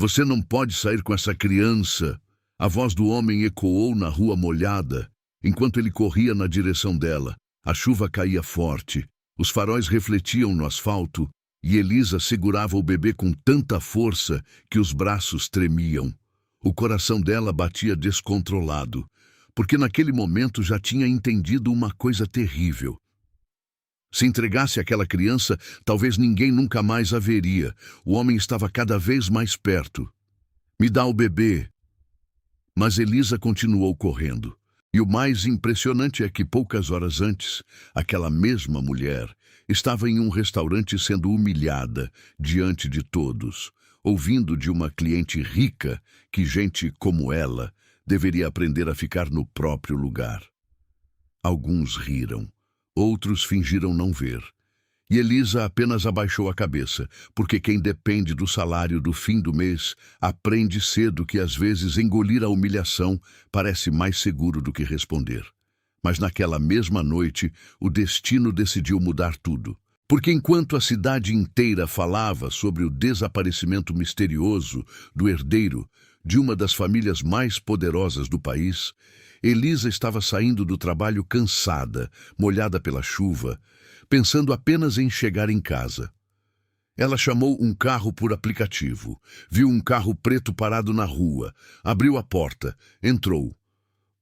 Você não pode sair com essa criança. A voz do homem ecoou na rua molhada, enquanto ele corria na direção dela. A chuva caía forte, os faróis refletiam no asfalto, e Elisa segurava o bebê com tanta força que os braços tremiam. O coração dela batia descontrolado, porque naquele momento já tinha entendido uma coisa terrível. Se entregasse àquela criança, talvez ninguém nunca mais a veria. O homem estava cada vez mais perto. Me dá o bebê. Mas Elisa continuou correndo. E o mais impressionante é que poucas horas antes, aquela mesma mulher estava em um restaurante sendo humilhada diante de todos, ouvindo de uma cliente rica que gente como ela deveria aprender a ficar no próprio lugar. Alguns riram, outros fingiram não ver. E Elisa apenas abaixou a cabeça, porque quem depende do salário do fim do mês aprende cedo que às vezes engolir a humilhação parece mais seguro do que responder. Mas naquela mesma noite, o destino decidiu mudar tudo. Porque enquanto a cidade inteira falava sobre o desaparecimento misterioso do herdeiro de uma das famílias mais poderosas do país, Elisa estava saindo do trabalho cansada, molhada pela chuva, pensando apenas em chegar em casa. Ela chamou um carro por aplicativo, viu um carro preto parado na rua, abriu a porta, entrou.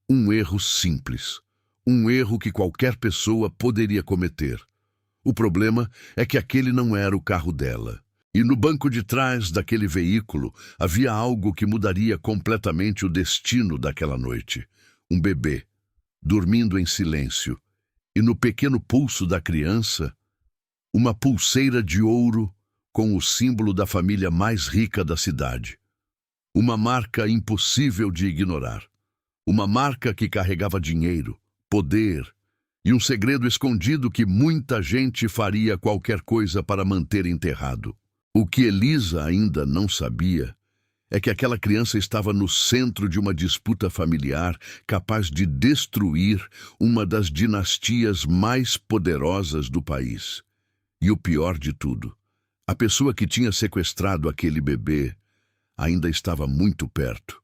Um erro simples, um erro que qualquer pessoa poderia cometer. O problema é que aquele não era o carro dela. E no banco de trás daquele veículo havia algo que mudaria completamente o destino daquela noite. Um bebê, dormindo em silêncio. E no pequeno pulso da criança, uma pulseira de ouro com o símbolo da família mais rica da cidade. Uma marca impossível de ignorar. Uma marca que carregava dinheiro, poder e um segredo escondido que muita gente faria qualquer coisa para manter enterrado. O que Elisa ainda não sabia é que aquela criança estava no centro de uma disputa familiar capaz de destruir uma das dinastias mais poderosas do país. E o pior de tudo, a pessoa que tinha sequestrado aquele bebê ainda estava muito perto.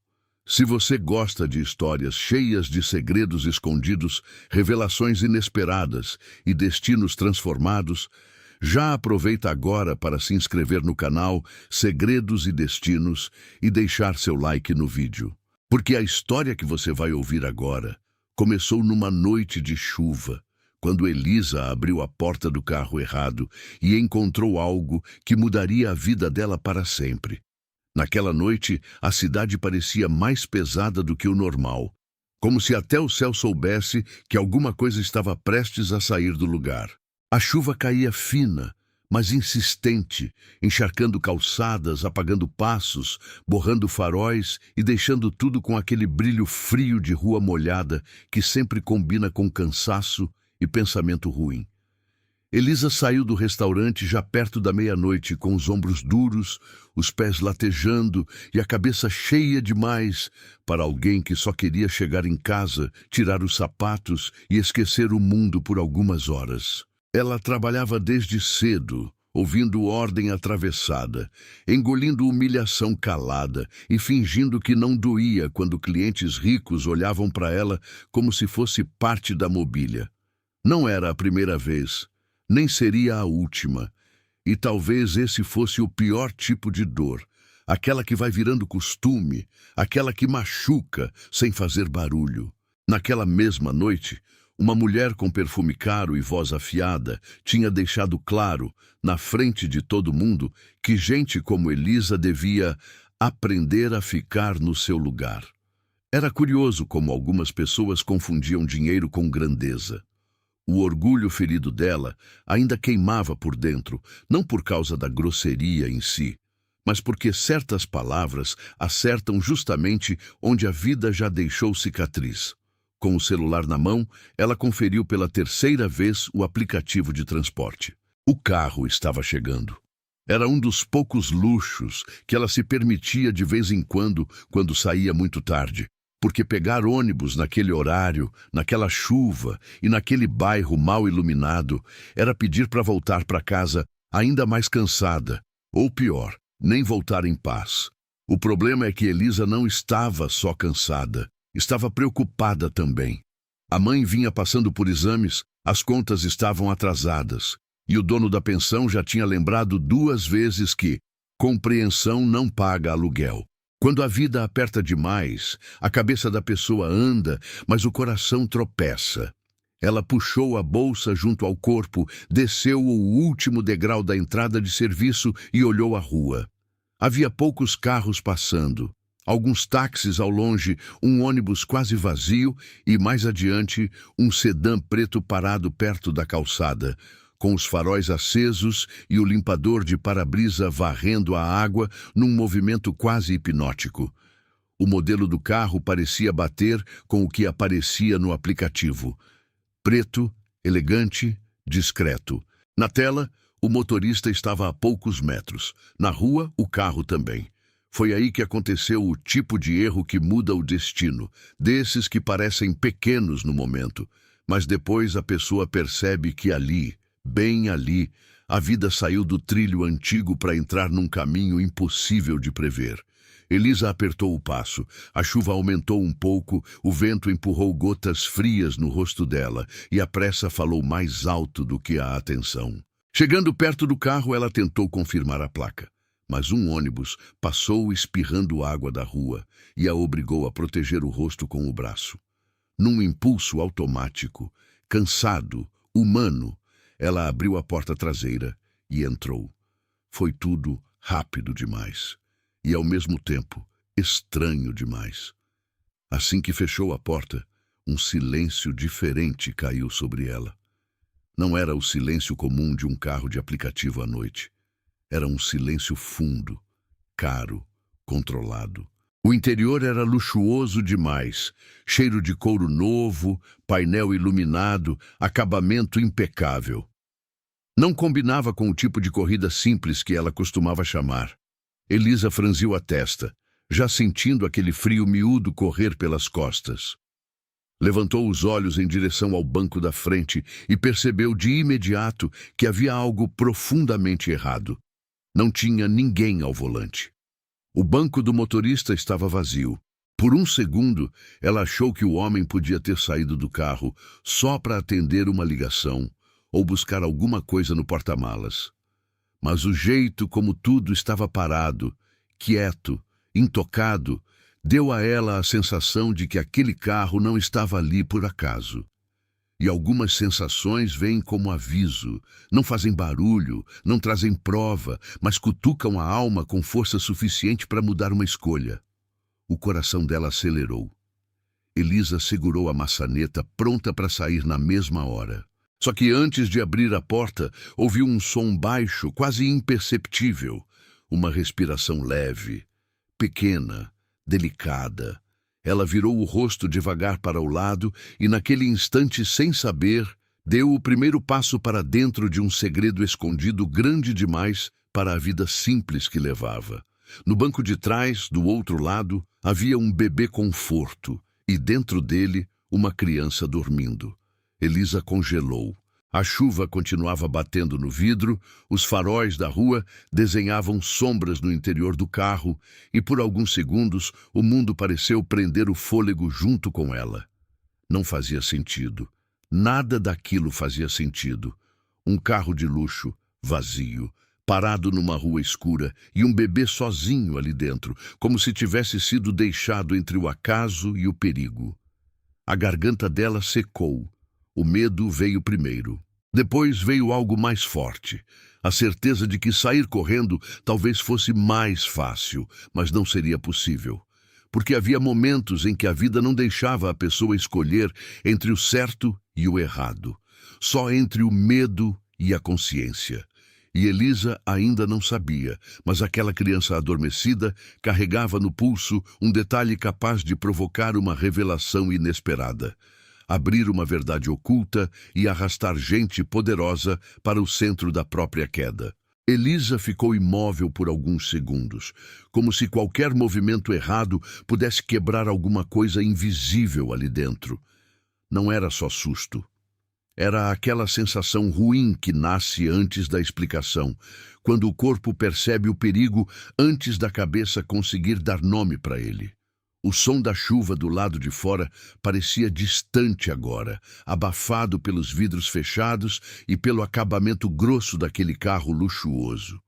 Se você gosta de histórias cheias de segredos escondidos, revelações inesperadas e destinos transformados, já aproveita agora para se inscrever no canal Segredos e Destinos e deixar seu like no vídeo. Porque a história que você vai ouvir agora começou numa noite de chuva, quando Elisa abriu a porta do carro errado e encontrou algo que mudaria a vida dela para sempre. Naquela noite, a cidade parecia mais pesada do que o normal, como se até o céu soubesse que alguma coisa estava prestes a sair do lugar. A chuva caía fina, mas insistente, encharcando calçadas, apagando passos, borrando faróis e deixando tudo com aquele brilho frio de rua molhada que sempre combina com cansaço e pensamento ruim. Elisa saiu do restaurante já perto da meia-noite, com os ombros duros, os pés latejando e a cabeça cheia demais para alguém que só queria chegar em casa, tirar os sapatos e esquecer o mundo por algumas horas. Ela trabalhava desde cedo, ouvindo ordem atravessada, engolindo humilhação calada e fingindo que não doía quando clientes ricos olhavam para ela como se fosse parte da mobília. Não era a primeira vez, nem seria a última, e talvez esse fosse o pior tipo de dor, aquela que vai virando costume, aquela que machuca sem fazer barulho. Naquela mesma noite, uma mulher com perfume caro e voz afiada tinha deixado claro, na frente de todo mundo, que gente como Elisa devia aprender a ficar no seu lugar. Era curioso como algumas pessoas confundiam dinheiro com grandeza. O orgulho ferido dela ainda queimava por dentro, não por causa da grosseria em si, mas porque certas palavras acertam justamente onde a vida já deixou cicatriz. Com o celular na mão, ela conferiu pela terceira vez o aplicativo de transporte. O carro estava chegando. Era um dos poucos luxos que ela se permitia de vez em quando saía muito tarde, porque pegar ônibus naquele horário, naquela chuva e naquele bairro mal iluminado era pedir para voltar para casa ainda mais cansada, ou pior, nem voltar em paz. O problema é que Elisa não estava só cansada, estava preocupada também. A mãe vinha passando por exames, as contas estavam atrasadas, e o dono da pensão já tinha lembrado 2 vezes que compreensão não paga aluguel. Quando a vida aperta demais, a cabeça da pessoa anda, mas o coração tropeça. Ela puxou a bolsa junto ao corpo, desceu o último degrau da entrada de serviço e olhou a rua. Havia poucos carros passando, alguns táxis ao longe, um ônibus quase vazio e, mais adiante, um sedã preto parado perto da calçada, com os faróis acesos e o limpador de para-brisa varrendo a água num movimento quase hipnótico. O modelo do carro parecia bater com o que aparecia no aplicativo. Preto, elegante, discreto. Na tela, o motorista estava a poucos metros. Na rua, o carro também. Foi aí que aconteceu o tipo de erro que muda o destino, desses que parecem pequenos no momento, mas depois a pessoa percebe que ali, bem ali, a vida saiu do trilho antigo para entrar num caminho impossível de prever. Elisa apertou o passo. A chuva aumentou um pouco, o vento empurrou gotas frias no rosto dela e a pressa falou mais alto do que a atenção. Chegando perto do carro, ela tentou confirmar a placa, mas um ônibus passou espirrando água da rua e a obrigou a proteger o rosto com o braço. Num impulso automático, cansado, humano, ela abriu a porta traseira e entrou. Foi tudo rápido demais e, ao mesmo tempo, estranho demais. Assim que fechou a porta, um silêncio diferente caiu sobre ela. Não era o silêncio comum de um carro de aplicativo à noite. Era um silêncio fundo, caro, controlado. O interior era luxuoso demais, cheiro de couro novo, painel iluminado, acabamento impecável. Não combinava com o tipo de corrida simples que ela costumava chamar. Elisa franziu a testa, já sentindo aquele frio miúdo correr pelas costas. Levantou os olhos em direção ao banco da frente e percebeu de imediato que havia algo profundamente errado. Não tinha ninguém ao volante. O banco do motorista estava vazio. Por um segundo, ela achou que o homem podia ter saído do carro só para atender uma ligação ou buscar alguma coisa no porta-malas. Mas o jeito como tudo estava parado, quieto, intocado, deu a ela a sensação de que aquele carro não estava ali por acaso. E algumas sensações vêm como aviso, não fazem barulho, não trazem prova, mas cutucam a alma com força suficiente para mudar uma escolha. O coração dela acelerou. Elisa segurou a maçaneta, pronta para sair na mesma hora. Só que antes de abrir a porta, ouviu um som baixo, quase imperceptível. Uma respiração leve, pequena, delicada. Ela virou o rosto devagar para o lado e, naquele instante, sem saber, deu o primeiro passo para dentro de um segredo escondido grande demais para a vida simples que levava. No banco de trás, do outro lado, havia um bebê conforto e, dentro dele, uma criança dormindo. Elisa congelou. A chuva continuava batendo no vidro, os faróis da rua desenhavam sombras no interior do carro e, por alguns segundos, o mundo pareceu prender o fôlego junto com ela. Não fazia sentido. Nada daquilo fazia sentido. Um carro de luxo, vazio, parado numa rua escura e um bebê sozinho ali dentro, como se tivesse sido deixado entre o acaso e o perigo. A garganta dela secou. O medo veio primeiro. Depois veio algo mais forte. A certeza de que sair correndo talvez fosse mais fácil, mas não seria possível. Porque havia momentos em que a vida não deixava a pessoa escolher entre o certo e o errado. Só entre o medo e a consciência. E Elisa ainda não sabia, mas aquela criança adormecida carregava no pulso um detalhe capaz de provocar uma revelação inesperada. Abrir uma verdade oculta e arrastar gente poderosa para o centro da própria queda. Elisa ficou imóvel por alguns segundos, como se qualquer movimento errado pudesse quebrar alguma coisa invisível ali dentro. Não era só susto. Era aquela sensação ruim que nasce antes da explicação, quando o corpo percebe o perigo antes da cabeça conseguir dar nome para ele. O som da chuva do lado de fora parecia distante agora, abafado pelos vidros fechados e pelo acabamento grosso daquele carro luxuoso.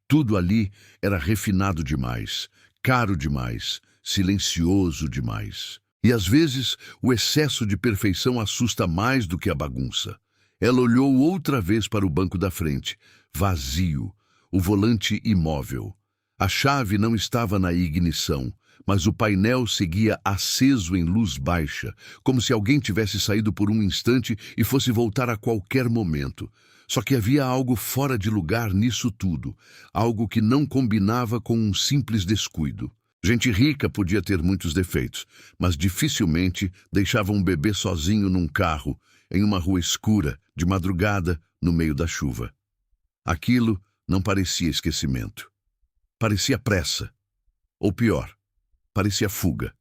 Tudo ali era refinado demais, caro demais, silencioso demais. E às vezes o excesso de perfeição assusta mais do que a bagunça. Ela olhou outra vez para o banco da frente, vazio, o volante imóvel. A chave não estava na ignição, mas o painel seguia aceso em luz baixa, como se alguém tivesse saído por um instante e fosse voltar a qualquer momento. Só que havia algo fora de lugar nisso tudo, algo que não combinava com um simples descuido. Gente rica podia ter muitos defeitos, mas dificilmente deixava um bebê sozinho num carro, em uma rua escura, de madrugada, no meio da chuva. Aquilo não parecia esquecimento. Parecia pressa. Ou pior, parecia fuga.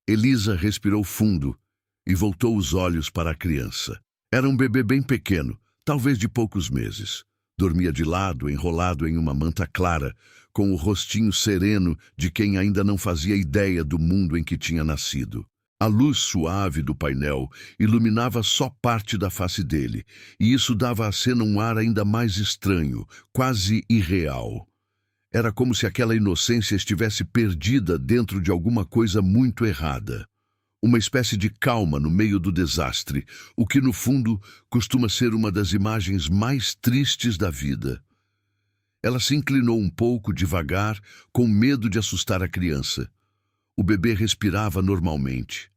Elisa respirou fundo e voltou os olhos para a criança. Era um bebê bem pequeno, talvez de poucos meses. Dormia de lado, enrolado em uma manta clara, com o rostinho sereno de quem ainda não fazia ideia do mundo em que tinha nascido. A luz suave do painel iluminava só parte da face dele, e isso dava à cena um ar ainda mais estranho, quase irreal. Era como se aquela inocência estivesse perdida dentro de alguma coisa muito errada. Uma espécie de calma no meio do desastre, o que no fundo costuma ser uma das imagens mais tristes da vida. Ela se inclinou um pouco, devagar, com medo de assustar a criança. O bebê respirava normalmente.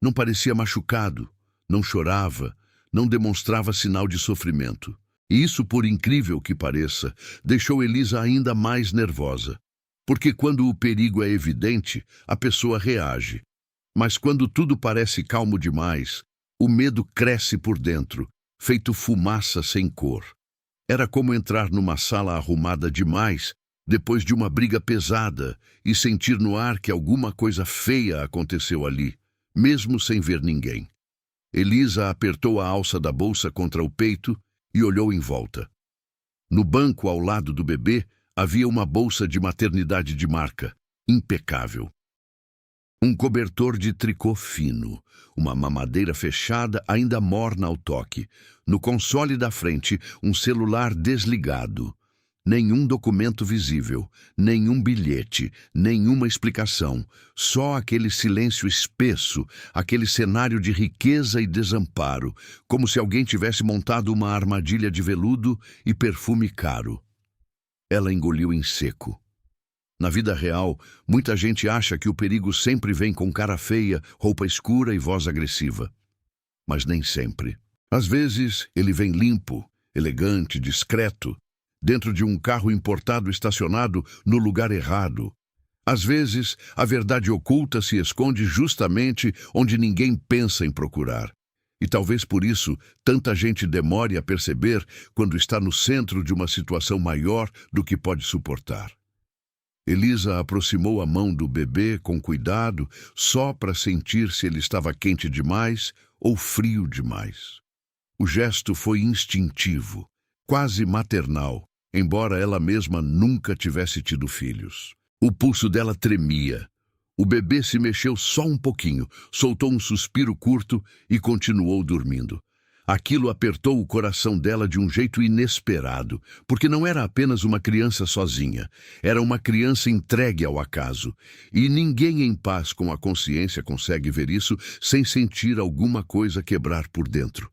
Não parecia machucado, não chorava, não demonstrava sinal de sofrimento. E isso, por incrível que pareça, deixou Elisa ainda mais nervosa. Porque quando o perigo é evidente, a pessoa reage. Mas quando tudo parece calmo demais, o medo cresce por dentro, feito fumaça sem cor. Era como entrar numa sala arrumada demais, depois de uma briga pesada, e sentir no ar que alguma coisa feia aconteceu ali, mesmo sem ver ninguém. Elisa apertou a alça da bolsa contra o peito e olhou em volta. No banco ao lado do bebê havia uma bolsa de maternidade de marca, impecável. Um cobertor de tricô fino, uma mamadeira fechada ainda morna ao toque. No console da frente, um celular desligado. Nenhum documento visível, nenhum bilhete, nenhuma explicação. Só aquele silêncio espesso, aquele cenário de riqueza e desamparo, como se alguém tivesse montado uma armadilha de veludo e perfume caro. Ela engoliu em seco. Na vida real, muita gente acha que o perigo sempre vem com cara feia, roupa escura e voz agressiva. Mas nem sempre. Às vezes, ele vem limpo, elegante, discreto, dentro de um carro importado estacionado no lugar errado. Às vezes, a verdade oculta se esconde justamente onde ninguém pensa em procurar. E talvez por isso tanta gente demore a perceber quando está no centro de uma situação maior do que pode suportar. Elisa aproximou a mão do bebê com cuidado, só para sentir se ele estava quente demais ou frio demais. O gesto foi instintivo, quase maternal, embora ela mesma nunca tivesse tido filhos. O pulso dela tremia. O bebê se mexeu só um pouquinho, soltou um suspiro curto e continuou dormindo. Aquilo apertou o coração dela de um jeito inesperado, porque não era apenas uma criança sozinha, era uma criança entregue ao acaso. E ninguém em paz com a consciência consegue ver isso sem sentir alguma coisa quebrar por dentro.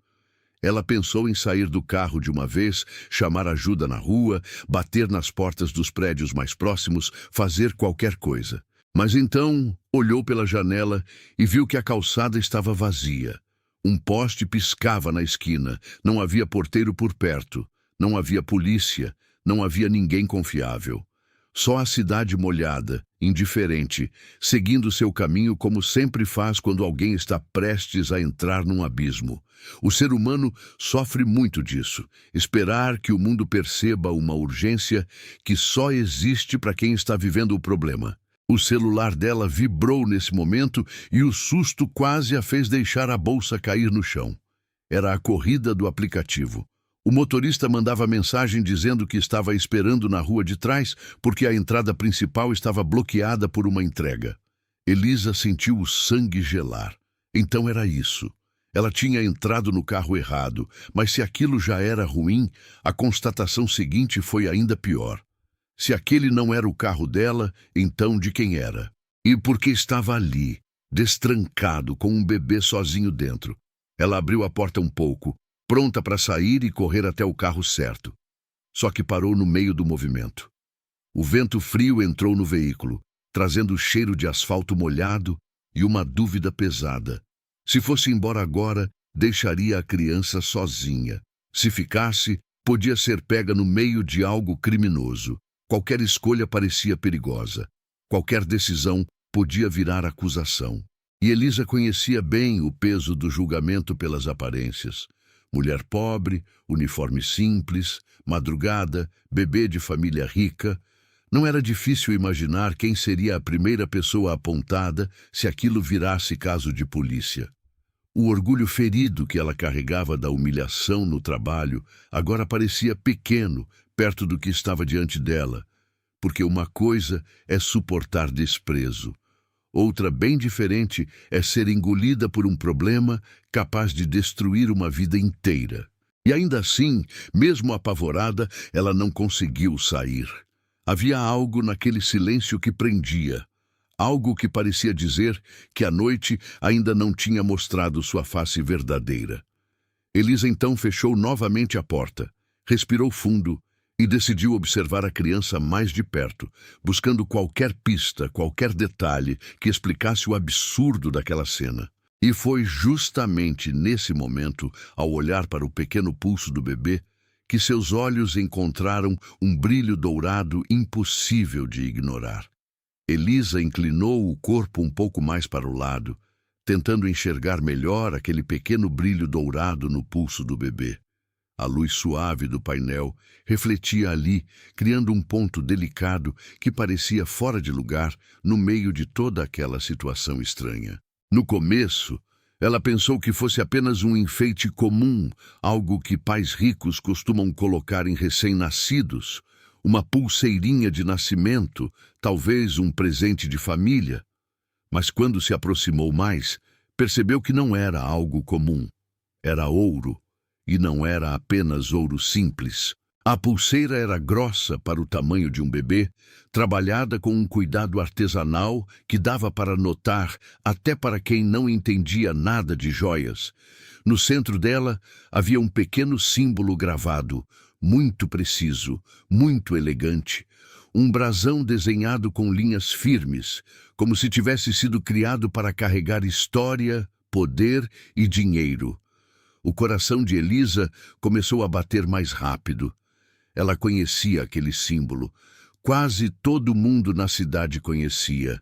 Ela pensou em sair do carro de uma vez, chamar ajuda na rua, bater nas portas dos prédios mais próximos, fazer qualquer coisa. Mas então olhou pela janela e viu que a calçada estava vazia. Um poste piscava na esquina, não havia porteiro por perto, não havia polícia, não havia ninguém confiável. Só a cidade molhada, indiferente, seguindo seu caminho como sempre faz quando alguém está prestes a entrar num abismo. O ser humano sofre muito disso, esperar que o mundo perceba uma urgência que só existe para quem está vivendo o problema. O celular dela vibrou nesse momento e o susto quase a fez deixar a bolsa cair no chão. Era a corrida do aplicativo. O motorista mandava mensagem dizendo que estava esperando na rua de trás porque a entrada principal estava bloqueada por uma entrega. Elisa sentiu o sangue gelar. Então era isso. Ela tinha entrado no carro errado, mas se aquilo já era ruim, a constatação seguinte foi ainda pior. Se aquele não era o carro dela, então de quem era? E por que estava ali, destrancado, com um bebê sozinho dentro? Ela abriu a porta um pouco, pronta para sair e correr até o carro certo. Só que parou no meio do movimento. O vento frio entrou no veículo, trazendo o cheiro de asfalto molhado e uma dúvida pesada. Se fosse embora agora, deixaria a criança sozinha. Se ficasse, podia ser pega no meio de algo criminoso. Qualquer escolha parecia perigosa. Qualquer decisão podia virar acusação. E Elisa conhecia bem o peso do julgamento pelas aparências. Mulher pobre, uniforme simples, madrugada, bebê de família rica. Não era difícil imaginar quem seria a primeira pessoa apontada se aquilo virasse caso de polícia. O orgulho ferido que ela carregava da humilhação no trabalho agora parecia pequeno perto do que estava diante dela, porque uma coisa é suportar desprezo. Outra, bem diferente, é ser engolida por um problema capaz de destruir uma vida inteira. E ainda assim, mesmo apavorada, ela não conseguiu sair. Havia algo naquele silêncio que prendia. Algo que parecia dizer que a noite ainda não tinha mostrado sua face verdadeira. Elisa então fechou novamente a porta, respirou fundo e decidiu observar a criança mais de perto, buscando qualquer pista, qualquer detalhe que explicasse o absurdo daquela cena. E foi justamente nesse momento, ao olhar para o pequeno pulso do bebê, que seus olhos encontraram um brilho dourado impossível de ignorar. Elisa inclinou o corpo um pouco mais para o lado, tentando enxergar melhor aquele pequeno brilho dourado no pulso do bebê. A luz suave do painel refletia ali, criando um ponto delicado que parecia fora de lugar no meio de toda aquela situação estranha. No começo, ela pensou que fosse apenas um enfeite comum, algo que pais ricos costumam colocar em recém-nascidos, uma pulseirinha de nascimento, talvez um presente de família. Mas quando se aproximou mais, percebeu que não era algo comum. Era ouro, e não era apenas ouro simples. A pulseira era grossa para o tamanho de um bebê, trabalhada com um cuidado artesanal que dava para notar até para quem não entendia nada de joias. No centro dela havia um pequeno símbolo gravado, muito preciso, muito elegante, um brasão desenhado com linhas firmes, como se tivesse sido criado para carregar história, poder e dinheiro. O coração de Elisa começou a bater mais rápido. Ela conhecia aquele símbolo. Quase todo mundo na cidade conhecia.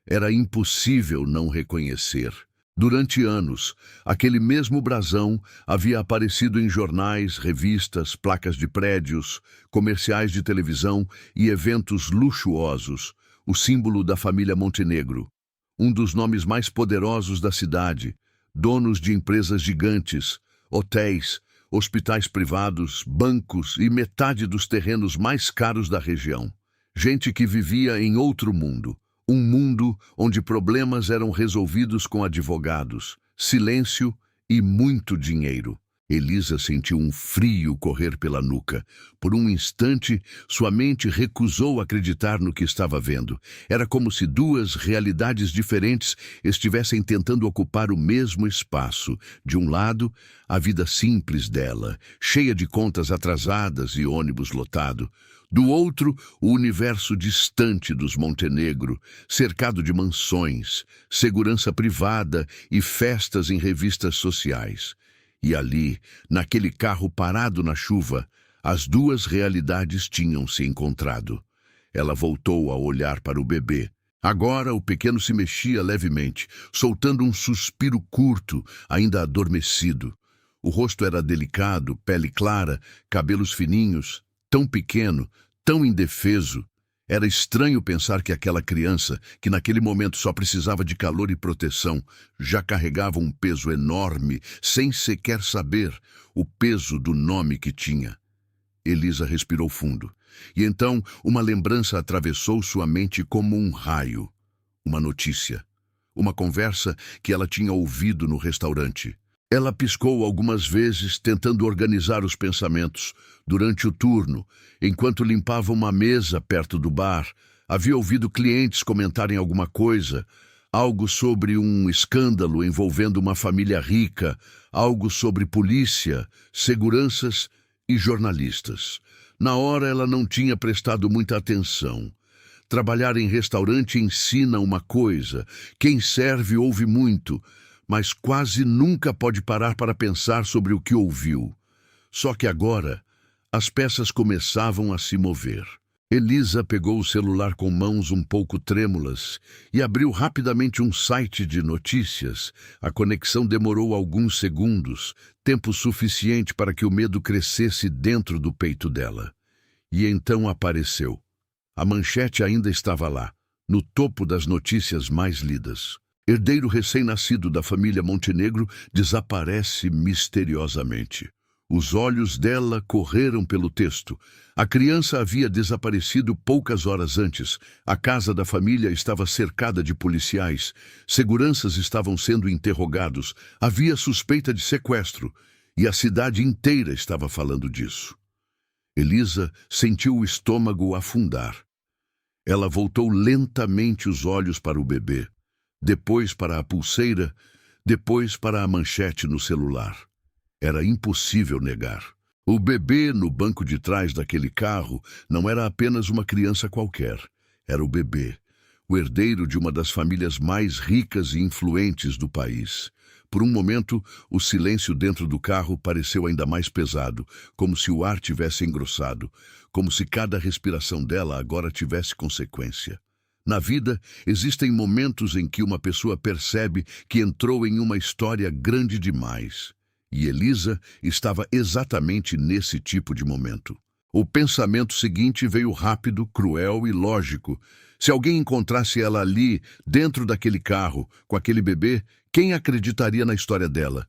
Era impossível não reconhecer. Durante anos, aquele mesmo brasão havia aparecido em jornais, revistas, placas de prédios, comerciais de televisão e eventos luxuosos, o símbolo da família Montenegro, um dos nomes mais poderosos da cidade, donos de empresas gigantes, hotéis, hospitais privados, bancos e metade dos terrenos mais caros da região. Gente que vivia em outro mundo. Um mundo onde problemas eram resolvidos com advogados, silêncio e muito dinheiro. Elisa sentiu um frio correr pela nuca. Por um instante, sua mente recusou acreditar no que estava vendo. Era como se duas realidades diferentes estivessem tentando ocupar o mesmo espaço. De um lado, a vida simples dela, cheia de contas atrasadas e ônibus lotado. Do outro, o universo distante dos Montenegro, cercado de mansões, segurança privada e festas em revistas sociais. E ali, naquele carro parado na chuva, as duas realidades tinham se encontrado. Ela voltou a olhar para o bebê. Agora o pequeno se mexia levemente, soltando um suspiro curto, ainda adormecido. O rosto era delicado, pele clara, cabelos fininhos, tão pequeno, tão indefeso. Era estranho pensar que aquela criança, que naquele momento só precisava de calor e proteção, já carregava um peso enorme, sem sequer saber o peso do nome que tinha. Elisa respirou fundo. E então uma lembrança atravessou sua mente como um raio. Uma notícia. Uma conversa que ela tinha ouvido no restaurante. Ela piscou algumas vezes, tentando organizar os pensamentos. Durante o turno, enquanto limpava uma mesa perto do bar, havia ouvido clientes comentarem alguma coisa, algo sobre um escândalo envolvendo uma família rica, algo sobre polícia, seguranças e jornalistas. Na hora ela não tinha prestado muita atenção. Trabalhar em restaurante ensina uma coisa: quem serve ouve muito, mas quase nunca pode parar para pensar sobre o que ouviu. Só que agora, as peças começavam a se mover. Elisa pegou o celular com mãos um pouco trêmulas e abriu rapidamente um site de notícias. A conexão demorou alguns segundos, tempo suficiente para que o medo crescesse dentro do peito dela. E então apareceu. A manchete ainda estava lá, no topo das notícias mais lidas. Herdeiro recém-nascido da família Montenegro desaparece misteriosamente. Os olhos dela correram pelo texto. A criança havia desaparecido poucas horas antes. A casa da família estava cercada de policiais. Seguranças estavam sendo interrogados. Havia suspeita de sequestro. E a cidade inteira estava falando disso. Elisa sentiu o estômago afundar. Ela voltou lentamente os olhos para o bebê. Depois para a pulseira, depois para a manchete no celular. Era impossível negar. O bebê no banco de trás daquele carro não era apenas uma criança qualquer. Era o bebê, o herdeiro de uma das famílias mais ricas e influentes do país. Por um momento, o silêncio dentro do carro pareceu ainda mais pesado, como se o ar tivesse engrossado, como se cada respiração dela agora tivesse consequência. Na vida, existem momentos em que uma pessoa percebe que entrou em uma história grande demais. E Elisa estava exatamente nesse tipo de momento. O pensamento seguinte veio rápido, cruel e lógico. Se alguém encontrasse ela ali, dentro daquele carro, com aquele bebê, quem acreditaria na história dela?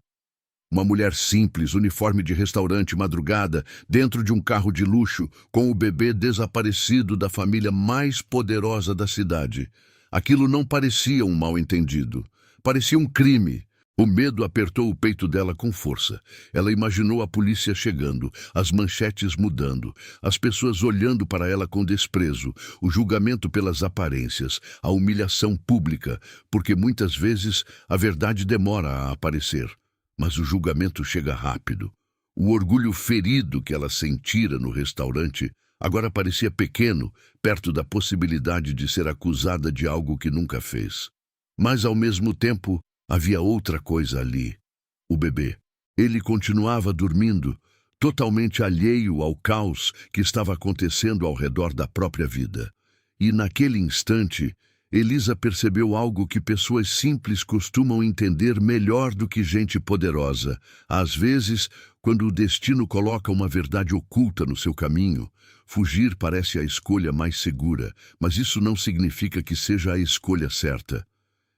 Uma mulher simples, uniforme de restaurante, madrugada, dentro de um carro de luxo, com o bebê desaparecido da família mais poderosa da cidade. Aquilo não parecia um mal-entendido. Parecia um crime. O medo apertou o peito dela com força. Ela imaginou a polícia chegando, as manchetes mudando, as pessoas olhando para ela com desprezo, o julgamento pelas aparências, a humilhação pública, porque muitas vezes a verdade demora a aparecer. Mas o julgamento chega rápido. O orgulho ferido que ela sentira no restaurante agora parecia pequeno, perto da possibilidade de ser acusada de algo que nunca fez. Mas, ao mesmo tempo, havia outra coisa ali. O bebê. Ele continuava dormindo, totalmente alheio ao caos que estava acontecendo ao redor da própria vida. E, naquele instante, Elisa percebeu algo que pessoas simples costumam entender melhor do que gente poderosa. Às vezes, quando o destino coloca uma verdade oculta no seu caminho, fugir parece a escolha mais segura, mas isso não significa que seja a escolha certa.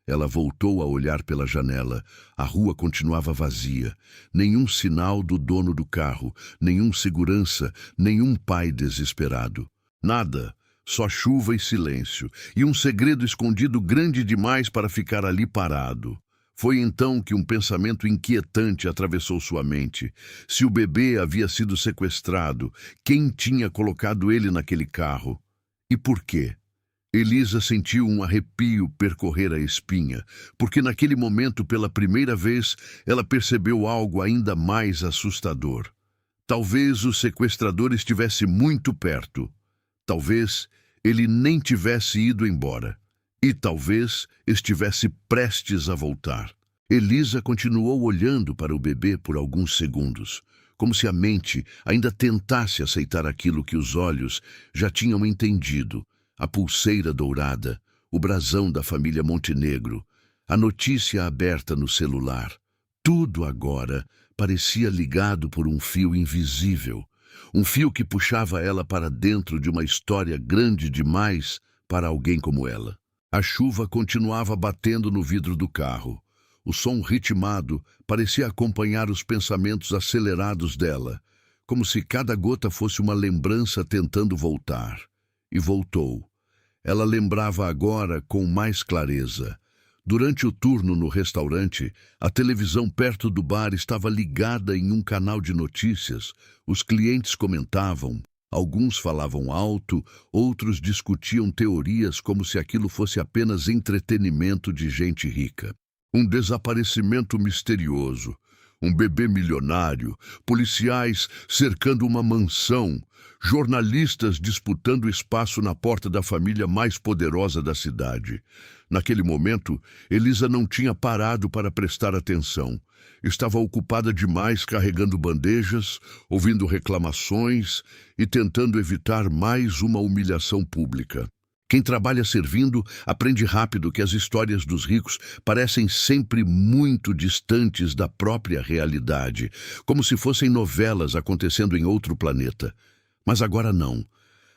Ela voltou a olhar pela janela. A rua continuava vazia. Nenhum sinal do dono do carro, nenhum segurança, nenhum pai desesperado. Nada. Só chuva e silêncio, e um segredo escondido grande demais para ficar ali parado. Foi então que um pensamento inquietante atravessou sua mente. Se o bebê havia sido sequestrado, quem tinha colocado ele naquele carro? E por quê? Elisa sentiu um arrepio percorrer a espinha, porque naquele momento, pela primeira vez, ela percebeu algo ainda mais assustador. Talvez o sequestrador estivesse muito perto. Talvez ele nem tivesse ido embora. E talvez estivesse prestes a voltar. Elisa continuou olhando para o bebê por alguns segundos, como se a mente ainda tentasse aceitar aquilo que os olhos já tinham entendido. A pulseira dourada, o brasão da família Montenegro, a notícia aberta no celular. Tudo agora parecia ligado por um fio invisível. um fio que puxava ela para dentro de uma história grande demais para alguém como ela. A chuva continuava batendo no vidro do carro. O som ritmado parecia acompanhar os pensamentos acelerados dela, como se cada gota fosse uma lembrança tentando voltar. E voltou. Ela lembrava agora com mais clareza. Durante o turno no restaurante, a televisão perto do bar estava ligada em um canal de notícias. Os clientes comentavam, alguns falavam alto, outros discutiam teorias como se aquilo fosse apenas entretenimento de gente rica. Um desaparecimento misterioso, um bebê milionário, policiais cercando uma mansão, jornalistas disputando espaço na porta da família mais poderosa da cidade. Naquele momento, Elisa não tinha parado para prestar atenção. Estava ocupada demais carregando bandejas, ouvindo reclamações e tentando evitar mais uma humilhação pública. Quem trabalha servindo aprende rápido que as histórias dos ricos parecem sempre muito distantes da própria realidade, como se fossem novelas acontecendo em outro planeta. Mas agora não.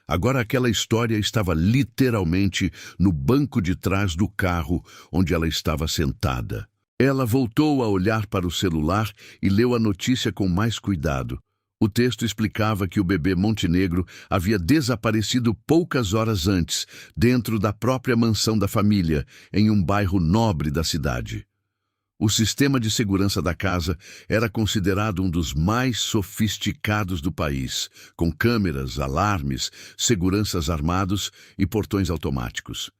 Agora aquela história estava literalmente no banco de trás do carro onde ela estava sentada. Ela voltou a olhar para o celular e leu a notícia com mais cuidado. O texto explicava que o bebê Montenegro havia desaparecido poucas horas antes, dentro da própria mansão da família, em um bairro nobre da cidade. O sistema de segurança da casa era considerado um dos mais sofisticados do país, com câmeras, alarmes, seguranças armados e portões automáticos.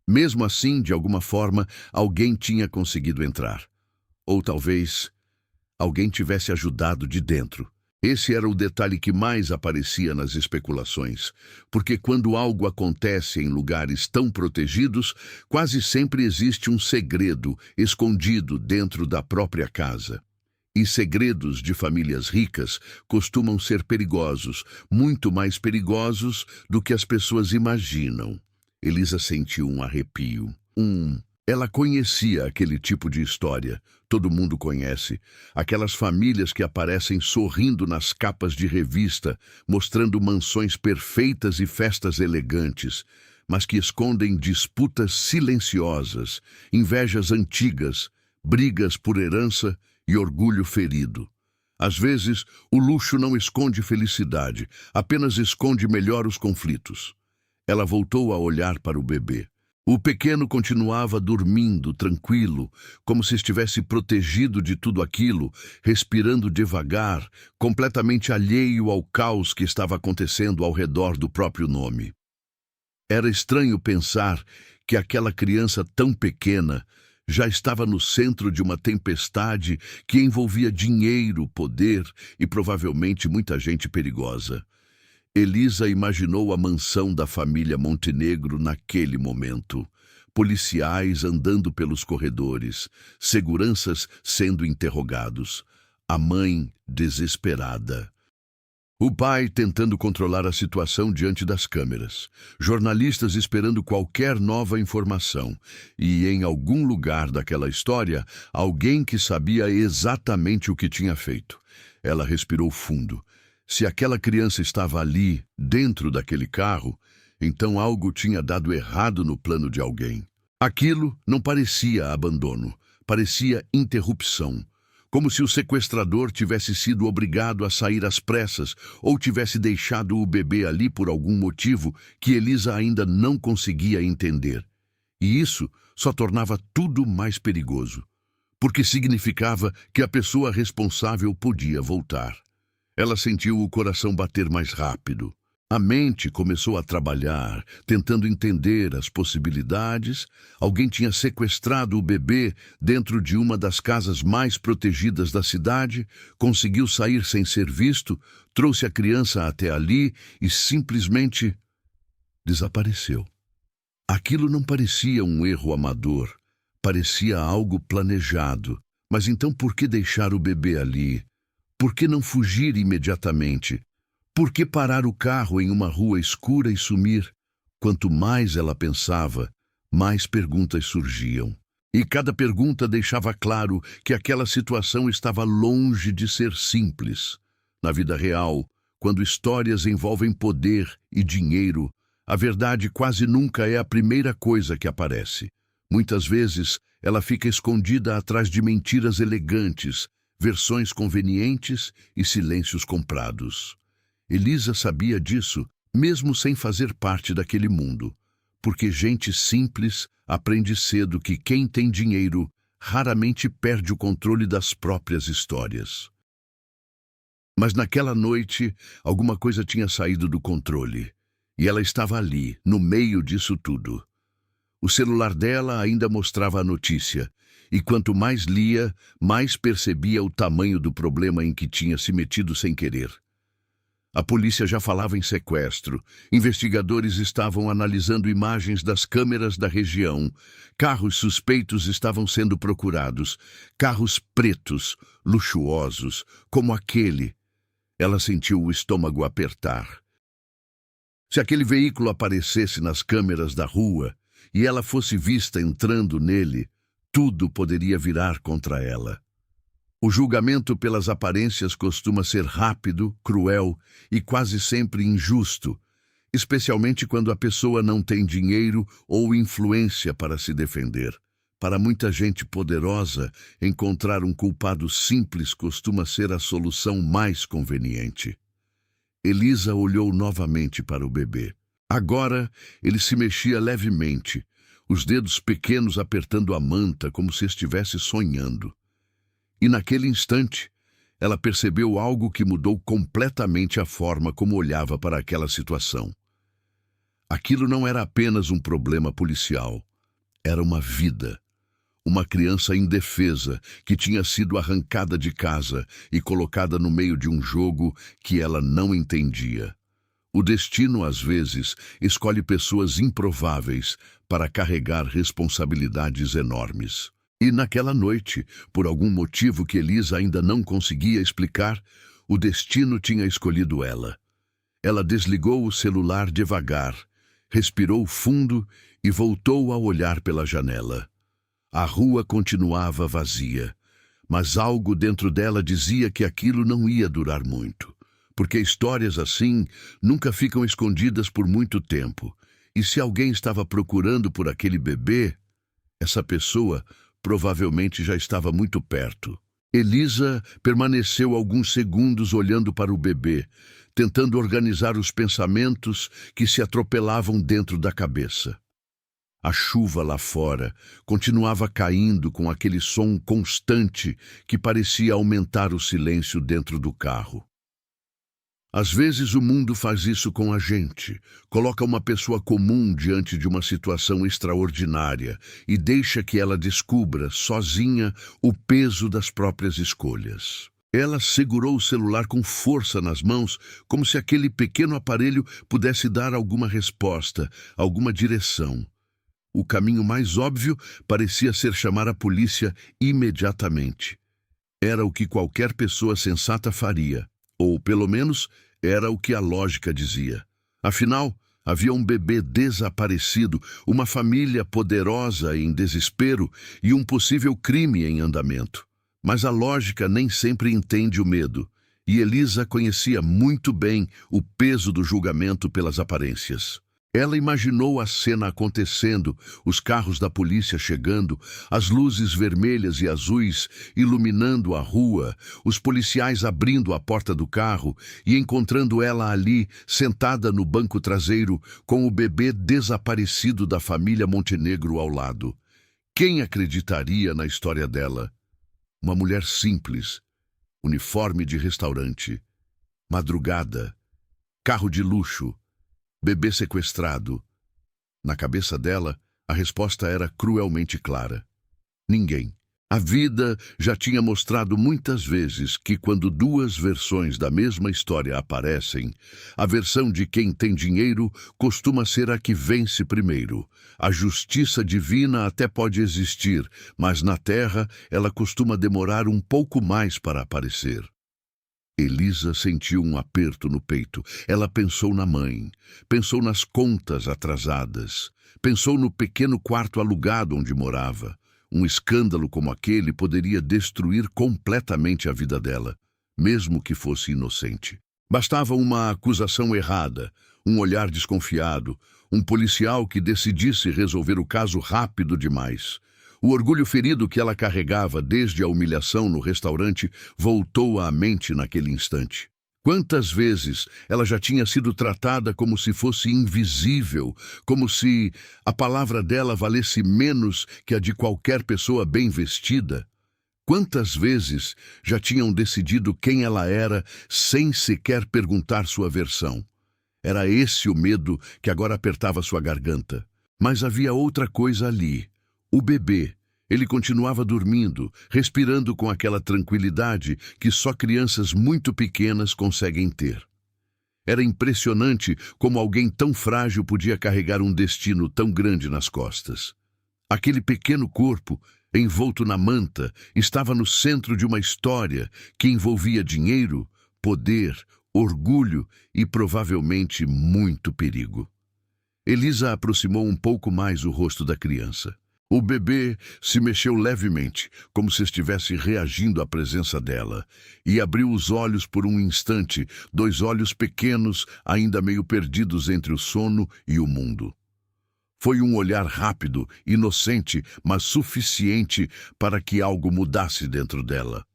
Mesmo assim, de alguma forma, alguém tinha conseguido entrar. Ou talvez alguém tivesse ajudado de dentro. Esse era o detalhe que mais aparecia nas especulações, porque quando algo acontece em lugares tão protegidos, quase sempre existe um segredo escondido dentro da própria casa. E segredos de famílias ricas costumam ser perigosos, muito mais perigosos do que as pessoas imaginam. Elisa sentiu um arrepio. Ela conhecia aquele tipo de história. Todo mundo conhece. Aquelas famílias que aparecem sorrindo nas capas de revista, mostrando mansões perfeitas e festas elegantes, mas que escondem disputas silenciosas, invejas antigas, brigas por herança e orgulho ferido. Às vezes, o luxo não esconde felicidade, apenas esconde melhor os conflitos. Ela voltou a olhar para o bebê. O pequeno continuava dormindo, tranquilo, como se estivesse protegido de tudo aquilo, respirando devagar, completamente alheio ao caos que estava acontecendo ao redor do próprio nome. Era estranho pensar que aquela criança tão pequena já estava no centro de uma tempestade que envolvia dinheiro, poder e provavelmente muita gente perigosa. Elisa imaginou a mansão da família Montenegro naquele momento. Policiais andando pelos corredores, seguranças sendo interrogados, a mãe desesperada. O pai tentando controlar a situação diante das câmeras, jornalistas esperando qualquer nova informação e, em algum lugar daquela história, alguém que sabia exatamente o que tinha feito. Ela respirou fundo. Se aquela criança estava ali, dentro daquele carro, então algo tinha dado errado no plano de alguém. Aquilo não parecia abandono, parecia interrupção, como se o sequestrador tivesse sido obrigado a sair às pressas ou tivesse deixado o bebê ali por algum motivo que Elisa ainda não conseguia entender. E isso só tornava tudo mais perigoso, porque significava que a pessoa responsável podia voltar. Ela sentiu o coração bater mais rápido. A mente começou a trabalhar, tentando entender as possibilidades. Alguém tinha sequestrado o bebê dentro de uma das casas mais protegidas da cidade, conseguiu sair sem ser visto, trouxe a criança até ali e simplesmente desapareceu. Aquilo não parecia um erro amador, parecia algo planejado. Mas então por que deixar o bebê ali? Por que não fugir imediatamente? Por que parar o carro em uma rua escura e sumir? Quanto mais ela pensava, mais perguntas surgiam. E cada pergunta deixava claro que aquela situação estava longe de ser simples. Na vida real, quando histórias envolvem poder e dinheiro, a verdade quase nunca é a primeira coisa que aparece. Muitas vezes, ela fica escondida atrás de mentiras elegantes, versões convenientes e silêncios comprados. Elisa sabia disso, mesmo sem fazer parte daquele mundo, porque gente simples aprende cedo que quem tem dinheiro raramente perde o controle das próprias histórias. Mas naquela noite, alguma coisa tinha saído do controle, e ela estava ali, no meio disso tudo. O celular dela ainda mostrava a notícia, e quanto mais lia, mais percebia o tamanho do problema em que tinha se metido sem querer. A polícia já falava em sequestro, investigadores estavam analisando imagens das câmeras da região, carros suspeitos estavam sendo procurados, carros pretos, luxuosos, como aquele. Ela sentiu o estômago apertar. Se aquele veículo aparecesse nas câmeras da rua e ela fosse vista entrando nele, tudo poderia virar contra ela. O julgamento pelas aparências costuma ser rápido, cruel e quase sempre injusto, especialmente quando a pessoa não tem dinheiro ou influência para se defender. Para muita gente poderosa, encontrar um culpado simples costuma ser a solução mais conveniente. Elisa olhou novamente para o bebê. Agora, ele se mexia levemente, os dedos pequenos apertando a manta como se estivesse sonhando. E naquele instante, ela percebeu algo que mudou completamente a forma como olhava para aquela situação. Aquilo não era apenas um problema policial, era uma vida. Uma criança indefesa que tinha sido arrancada de casa e colocada no meio de um jogo que ela não entendia. O destino, às vezes, escolhe pessoas improváveis para carregar responsabilidades enormes. E naquela noite, por algum motivo que Elisa ainda não conseguia explicar, o destino tinha escolhido ela. Ela desligou o celular devagar, respirou fundo e voltou a olhar pela janela. A rua continuava vazia, mas algo dentro dela dizia que aquilo não ia durar muito, porque histórias assim nunca ficam escondidas por muito tempo, e se alguém estava procurando por aquele bebê, essa pessoa provavelmente já estava muito perto. Elisa permaneceu alguns segundos olhando para o bebê, tentando organizar os pensamentos que se atropelavam dentro da cabeça. A chuva lá fora continuava caindo com aquele som constante que parecia aumentar o silêncio dentro do carro. Às vezes o mundo faz isso com a gente, coloca uma pessoa comum diante de uma situação extraordinária e deixa que ela descubra, sozinha, o peso das próprias escolhas. Ela segurou o celular com força nas mãos, como se aquele pequeno aparelho pudesse dar alguma resposta, alguma direção. O caminho mais óbvio parecia ser chamar a polícia imediatamente. Era o que qualquer pessoa sensata faria, ou, pelo menos, era o que a lógica dizia. Afinal, havia um bebê desaparecido, uma família poderosa em desespero e um possível crime em andamento. Mas a lógica nem sempre entende o medo, e Elisa conhecia muito bem o peso do julgamento pelas aparências. Ela imaginou a cena acontecendo, os carros da polícia chegando, as luzes vermelhas e azuis iluminando a rua, os policiais abrindo a porta do carro e encontrando ela ali, sentada no banco traseiro, com o bebê desaparecido da família Montenegro ao lado. Quem acreditaria na história dela? Uma mulher simples, uniforme de restaurante, madrugada, carro de luxo, bebê sequestrado. Na cabeça dela, a resposta era cruelmente clara. Ninguém. A vida já tinha mostrado muitas vezes que quando duas versões da mesma história aparecem, a versão de quem tem dinheiro costuma ser a que vence primeiro. A justiça divina até pode existir, mas na Terra ela costuma demorar um pouco mais para aparecer. Elisa sentiu um aperto no peito. Ela pensou na mãe, pensou nas contas atrasadas, pensou no pequeno quarto alugado onde morava. Um escândalo como aquele poderia destruir completamente a vida dela, mesmo que fosse inocente. Bastava uma acusação errada, um olhar desconfiado, um policial que decidisse resolver o caso rápido demais. O orgulho ferido que ela carregava desde a humilhação no restaurante voltou à mente naquele instante. Quantas vezes ela já tinha sido tratada como se fosse invisível, como se a palavra dela valesse menos que a de qualquer pessoa bem vestida? Quantas vezes já tinham decidido quem ela era sem sequer perguntar sua versão? Era esse o medo que agora apertava sua garganta. Mas havia outra coisa ali. O bebê. Ele continuava dormindo, respirando com aquela tranquilidade que só crianças muito pequenas conseguem ter. Era impressionante como alguém tão frágil podia carregar um destino tão grande nas costas. Aquele pequeno corpo, envolto na manta, estava no centro de uma história que envolvia dinheiro, poder, orgulho e provavelmente muito perigo. Elisa aproximou um pouco mais o rosto da criança. O bebê se mexeu levemente, como se estivesse reagindo à presença dela, e abriu os olhos por um instante, dois olhos pequenos, ainda meio perdidos entre o sono e o mundo. Foi um olhar rápido, inocente, mas suficiente para que algo mudasse dentro dela.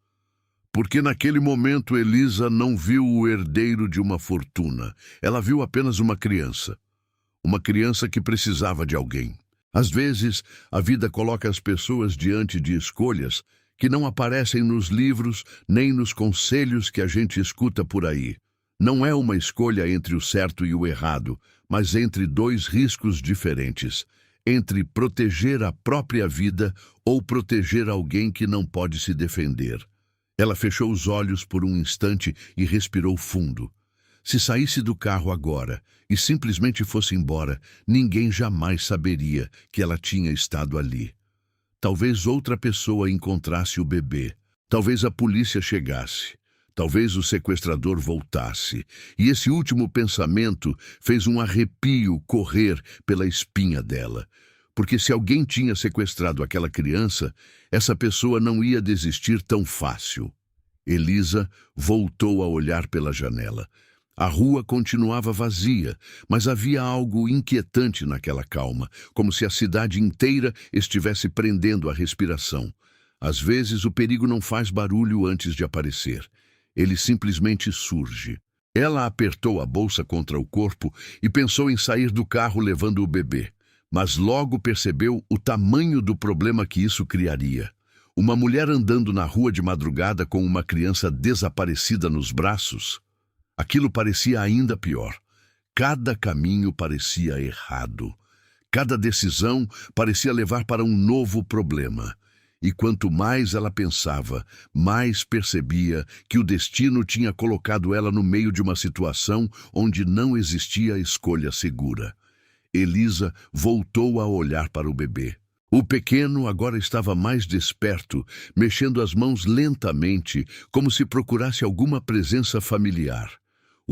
Porque naquele momento Elisa não viu o herdeiro de uma fortuna. Ela viu apenas uma criança. Uma criança que precisava de alguém. Às vezes, a vida coloca as pessoas diante de escolhas que não aparecem nos livros nem nos conselhos que a gente escuta por aí. Não é uma escolha entre o certo e o errado, mas entre dois riscos diferentes, entre proteger a própria vida ou proteger alguém que não pode se defender. Ela fechou os olhos por um instante e respirou fundo. Se saísse do carro agora e simplesmente fosse embora, ninguém jamais saberia que ela tinha estado ali. Talvez outra pessoa encontrasse o bebê. Talvez a polícia chegasse. Talvez o sequestrador voltasse. E esse último pensamento fez um arrepio correr pela espinha dela. Porque se alguém tinha sequestrado aquela criança, essa pessoa não ia desistir tão fácil. Elisa voltou a olhar pela janela. A rua continuava vazia, mas havia algo inquietante naquela calma, como se a cidade inteira estivesse prendendo a respiração. Às vezes o perigo não faz barulho antes de aparecer. Ele simplesmente surge. Ela apertou a bolsa contra o corpo e pensou em sair do carro levando o bebê. Mas logo percebeu o tamanho do problema que isso criaria. Uma mulher andando na rua de madrugada com uma criança desaparecida nos braços. Aquilo parecia ainda pior. Cada caminho parecia errado. Cada decisão parecia levar para um novo problema. E quanto mais ela pensava, mais percebia que o destino tinha colocado ela no meio de uma situação onde não existia escolha segura. Elisa voltou a olhar para o bebê. O pequeno agora estava mais desperto, mexendo as mãos lentamente, como se procurasse alguma presença familiar.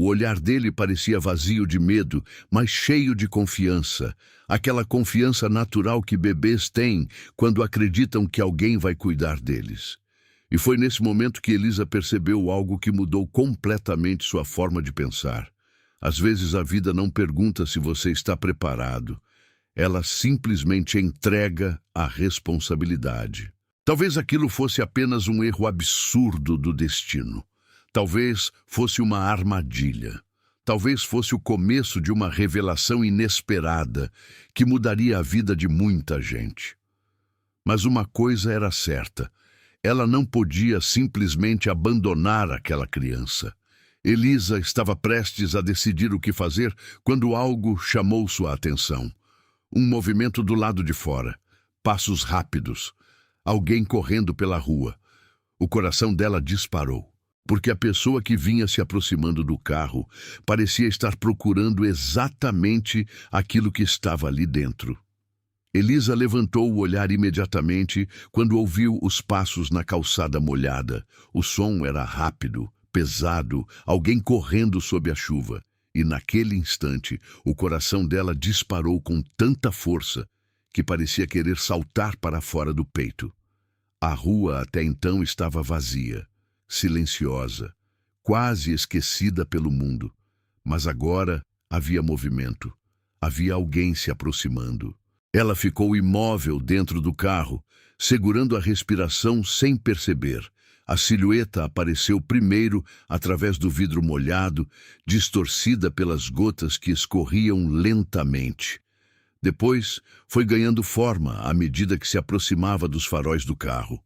O olhar dele parecia vazio de medo, mas cheio de confiança. Aquela confiança natural que bebês têm quando acreditam que alguém vai cuidar deles. E foi nesse momento que Elisa percebeu algo que mudou completamente sua forma de pensar. Às vezes a vida não pergunta se você está preparado. Ela simplesmente entrega a responsabilidade. Talvez aquilo fosse apenas um erro absurdo do destino. Talvez fosse uma armadilha. Talvez fosse o começo de uma revelação inesperada que mudaria a vida de muita gente. Mas uma coisa era certa. Ela não podia simplesmente abandonar aquela criança. Elisa estava prestes a decidir o que fazer quando algo chamou sua atenção. Um movimento do lado de fora. Passos rápidos. Alguém correndo pela rua. O coração dela disparou. Porque a pessoa que vinha se aproximando do carro parecia estar procurando exatamente aquilo que estava ali dentro. Elisa levantou o olhar imediatamente quando ouviu os passos na calçada molhada. O som era rápido, pesado, alguém correndo sob a chuva. E naquele instante, o coração dela disparou com tanta força que parecia querer saltar para fora do peito. A rua até então estava vazia. Silenciosa, quase esquecida pelo mundo. Mas agora havia movimento. Havia alguém se aproximando. Ela ficou imóvel dentro do carro, segurando a respiração sem perceber. A silhueta apareceu primeiro através do vidro molhado, distorcida pelas gotas que escorriam lentamente. Depois, foi ganhando forma à medida que se aproximava dos faróis do carro.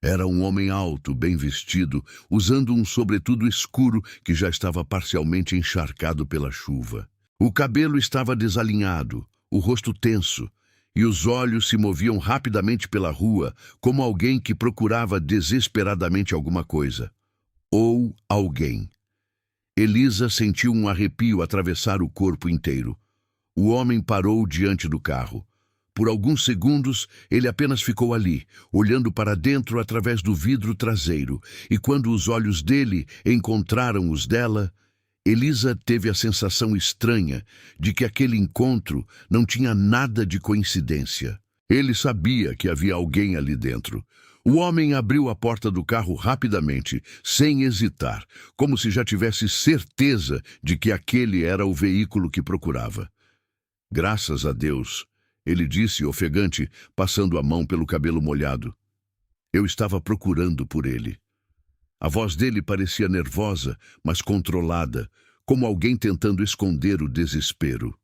Era um homem alto, bem vestido, usando um sobretudo escuro que já estava parcialmente encharcado pela chuva. O cabelo estava desalinhado, o rosto tenso, e os olhos se moviam rapidamente pela rua, como alguém que procurava desesperadamente alguma coisa. Ou alguém. Elisa sentiu um arrepio atravessar o corpo inteiro. O homem parou diante do carro. Por alguns segundos, ele apenas ficou ali, olhando para dentro através do vidro traseiro, e quando os olhos dele encontraram os dela, Elisa teve a sensação estranha de que aquele encontro não tinha nada de coincidência. Ele sabia que havia alguém ali dentro. O homem abriu a porta do carro rapidamente, sem hesitar, como se já tivesse certeza de que aquele era o veículo que procurava. Graças a Deus, ele disse ofegante, passando a mão pelo cabelo molhado. Eu estava procurando por ele. A voz dele parecia nervosa, mas controlada, como alguém tentando esconder o desespero.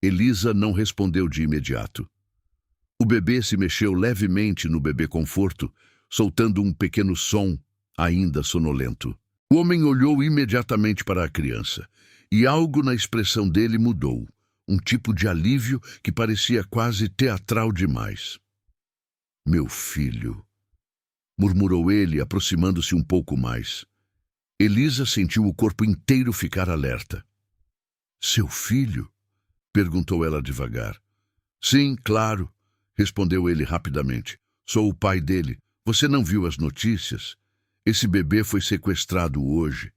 Elisa não respondeu de imediato. O bebê se mexeu levemente no bebê conforto, soltando um pequeno som, ainda sonolento. O homem olhou imediatamente para a criança, e algo na expressão dele mudou, um tipo de alívio que parecia quase teatral demais. Meu filho, murmurou ele, aproximando-se um pouco mais. Elisa sentiu o corpo inteiro ficar alerta. Seu filho? Perguntou ela devagar. Sim, claro, respondeu ele rapidamente. Sou o pai dele. Você não viu as notícias? Esse bebê foi sequestrado hoje.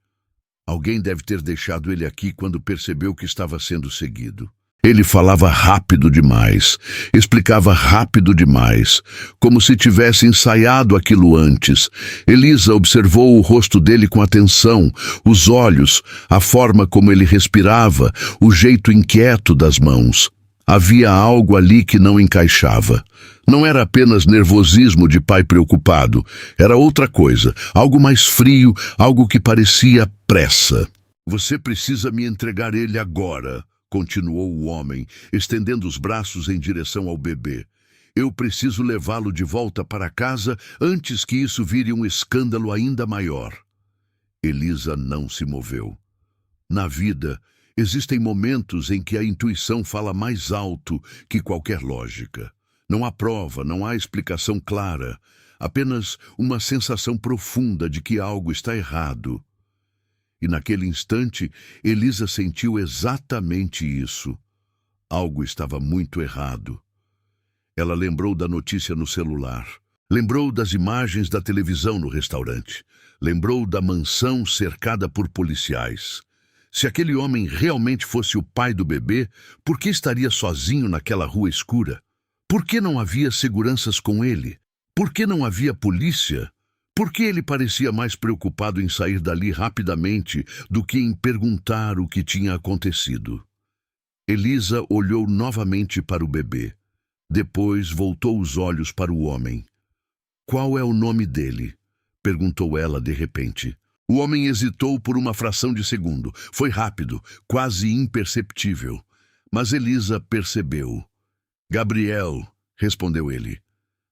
Alguém deve ter deixado ele aqui quando percebeu que estava sendo seguido. Ele falava rápido demais, explicava rápido demais, como se tivesse ensaiado aquilo antes. Elisa observou o rosto dele com atenção, os olhos, a forma como ele respirava, o jeito inquieto das mãos. Havia algo ali que não encaixava. Não era apenas nervosismo de pai preocupado, era outra coisa, algo mais frio, algo que parecia pressa. Você precisa me entregar ele agora, continuou o homem, estendendo os braços em direção ao bebê. Eu preciso levá-lo de volta para casa antes que isso vire um escândalo ainda maior. Elisa não se moveu. Na vida, existem momentos em que a intuição fala mais alto que qualquer lógica. Não há prova, não há explicação clara, apenas uma sensação profunda de que algo está errado. E naquele instante, Elisa sentiu exatamente isso. Algo estava muito errado. Ela lembrou da notícia no celular. Lembrou das imagens da televisão no restaurante. Lembrou da mansão cercada por policiais. Se aquele homem realmente fosse o pai do bebê, por que estaria sozinho naquela rua escura? Por que não havia seguranças com ele? Por que não havia polícia? Por que ele parecia mais preocupado em sair dali rapidamente do que em perguntar o que tinha acontecido? Elisa olhou novamente para o bebê. Depois voltou os olhos para o homem. Qual é o nome dele? Perguntou ela de repente. O homem hesitou por uma fração de segundo. Foi rápido, quase imperceptível. Mas Elisa percebeu. Gabriel, respondeu ele.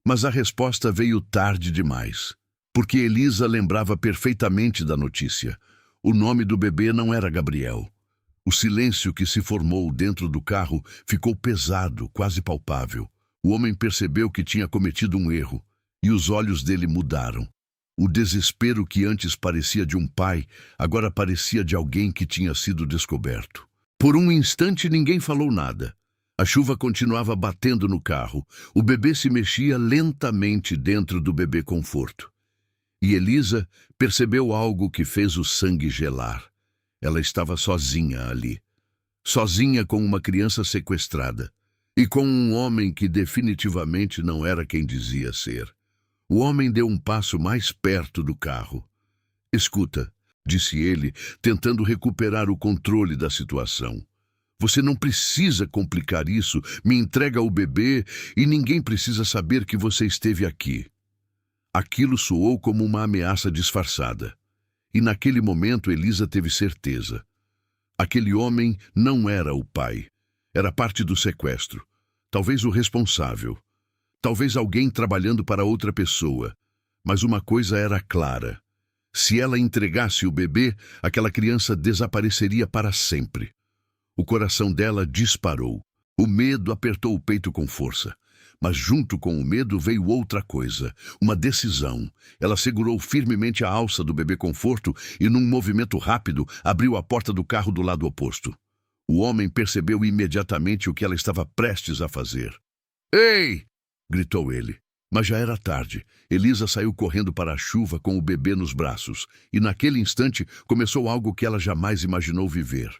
Mas a resposta veio tarde demais. Porque Elisa lembrava perfeitamente da notícia. O nome do bebê não era Gabriel. O silêncio que se formou dentro do carro ficou pesado, quase palpável. O homem percebeu que tinha cometido um erro, e os olhos dele mudaram. O desespero que antes parecia de um pai, agora parecia de alguém que tinha sido descoberto. Por um instante ninguém falou nada. A chuva continuava batendo no carro. O bebê se mexia lentamente dentro do bebê conforto. E Elisa percebeu algo que fez o sangue gelar. Ela estava sozinha ali. Sozinha com uma criança sequestrada. E com um homem que definitivamente não era quem dizia ser. O homem deu um passo mais perto do carro. Escuta, disse ele, tentando recuperar o controle da situação. Você não precisa complicar isso. Me entrega o bebê e ninguém precisa saber que você esteve aqui. Aquilo soou como uma ameaça disfarçada. E naquele momento Elisa teve certeza. Aquele homem não era o pai. Era parte do sequestro. Talvez o responsável. Talvez alguém trabalhando para outra pessoa. Mas uma coisa era clara. Se ela entregasse o bebê, aquela criança desapareceria para sempre. O coração dela disparou. O medo apertou o peito com força. Mas junto com o medo veio outra coisa, uma decisão. Ela segurou firmemente a alça do bebê conforto e, num movimento rápido, abriu a porta do carro do lado oposto. O homem percebeu imediatamente o que ela estava prestes a fazer. "Ei!" gritou ele. Mas já era tarde. Elisa saiu correndo para a chuva com o bebê nos braços. E naquele instante começou algo que ela jamais imaginou viver.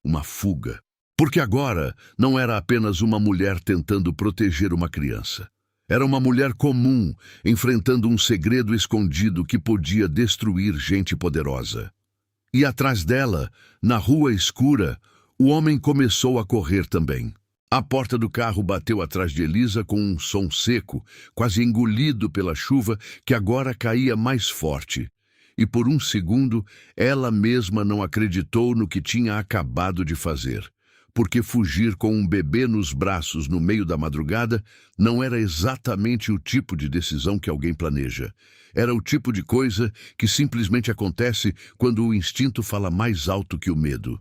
Uma fuga. Porque agora não era apenas uma mulher tentando proteger uma criança. Era uma mulher comum, enfrentando um segredo escondido que podia destruir gente poderosa. E atrás dela, na rua escura, o homem começou a correr também. A porta do carro bateu atrás de Elisa com um som seco, quase engolido pela chuva que agora caía mais forte. E por um segundo, ela mesma não acreditou no que tinha acabado de fazer. Porque fugir com um bebê nos braços no meio da madrugada não era exatamente o tipo de decisão que alguém planeja. Era o tipo de coisa que simplesmente acontece quando o instinto fala mais alto que o medo.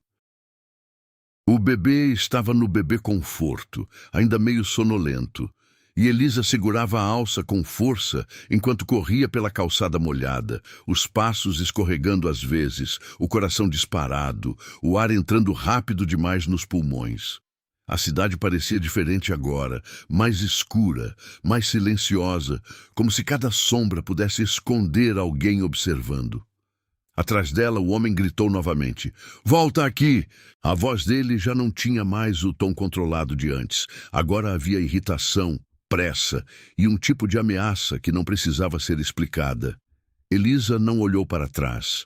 O bebê estava no bebê conforto, ainda meio sonolento, e Elisa segurava a alça com força enquanto corria pela calçada molhada, os passos escorregando às vezes, o coração disparado, o ar entrando rápido demais nos pulmões. A cidade parecia diferente agora, mais escura, mais silenciosa, como se cada sombra pudesse esconder alguém observando. Atrás dela, o homem gritou novamente. "Volta aqui!" A voz dele já não tinha mais o tom controlado de antes. Agora havia irritação, pressa e um tipo de ameaça que não precisava ser explicada. Elisa não olhou para trás.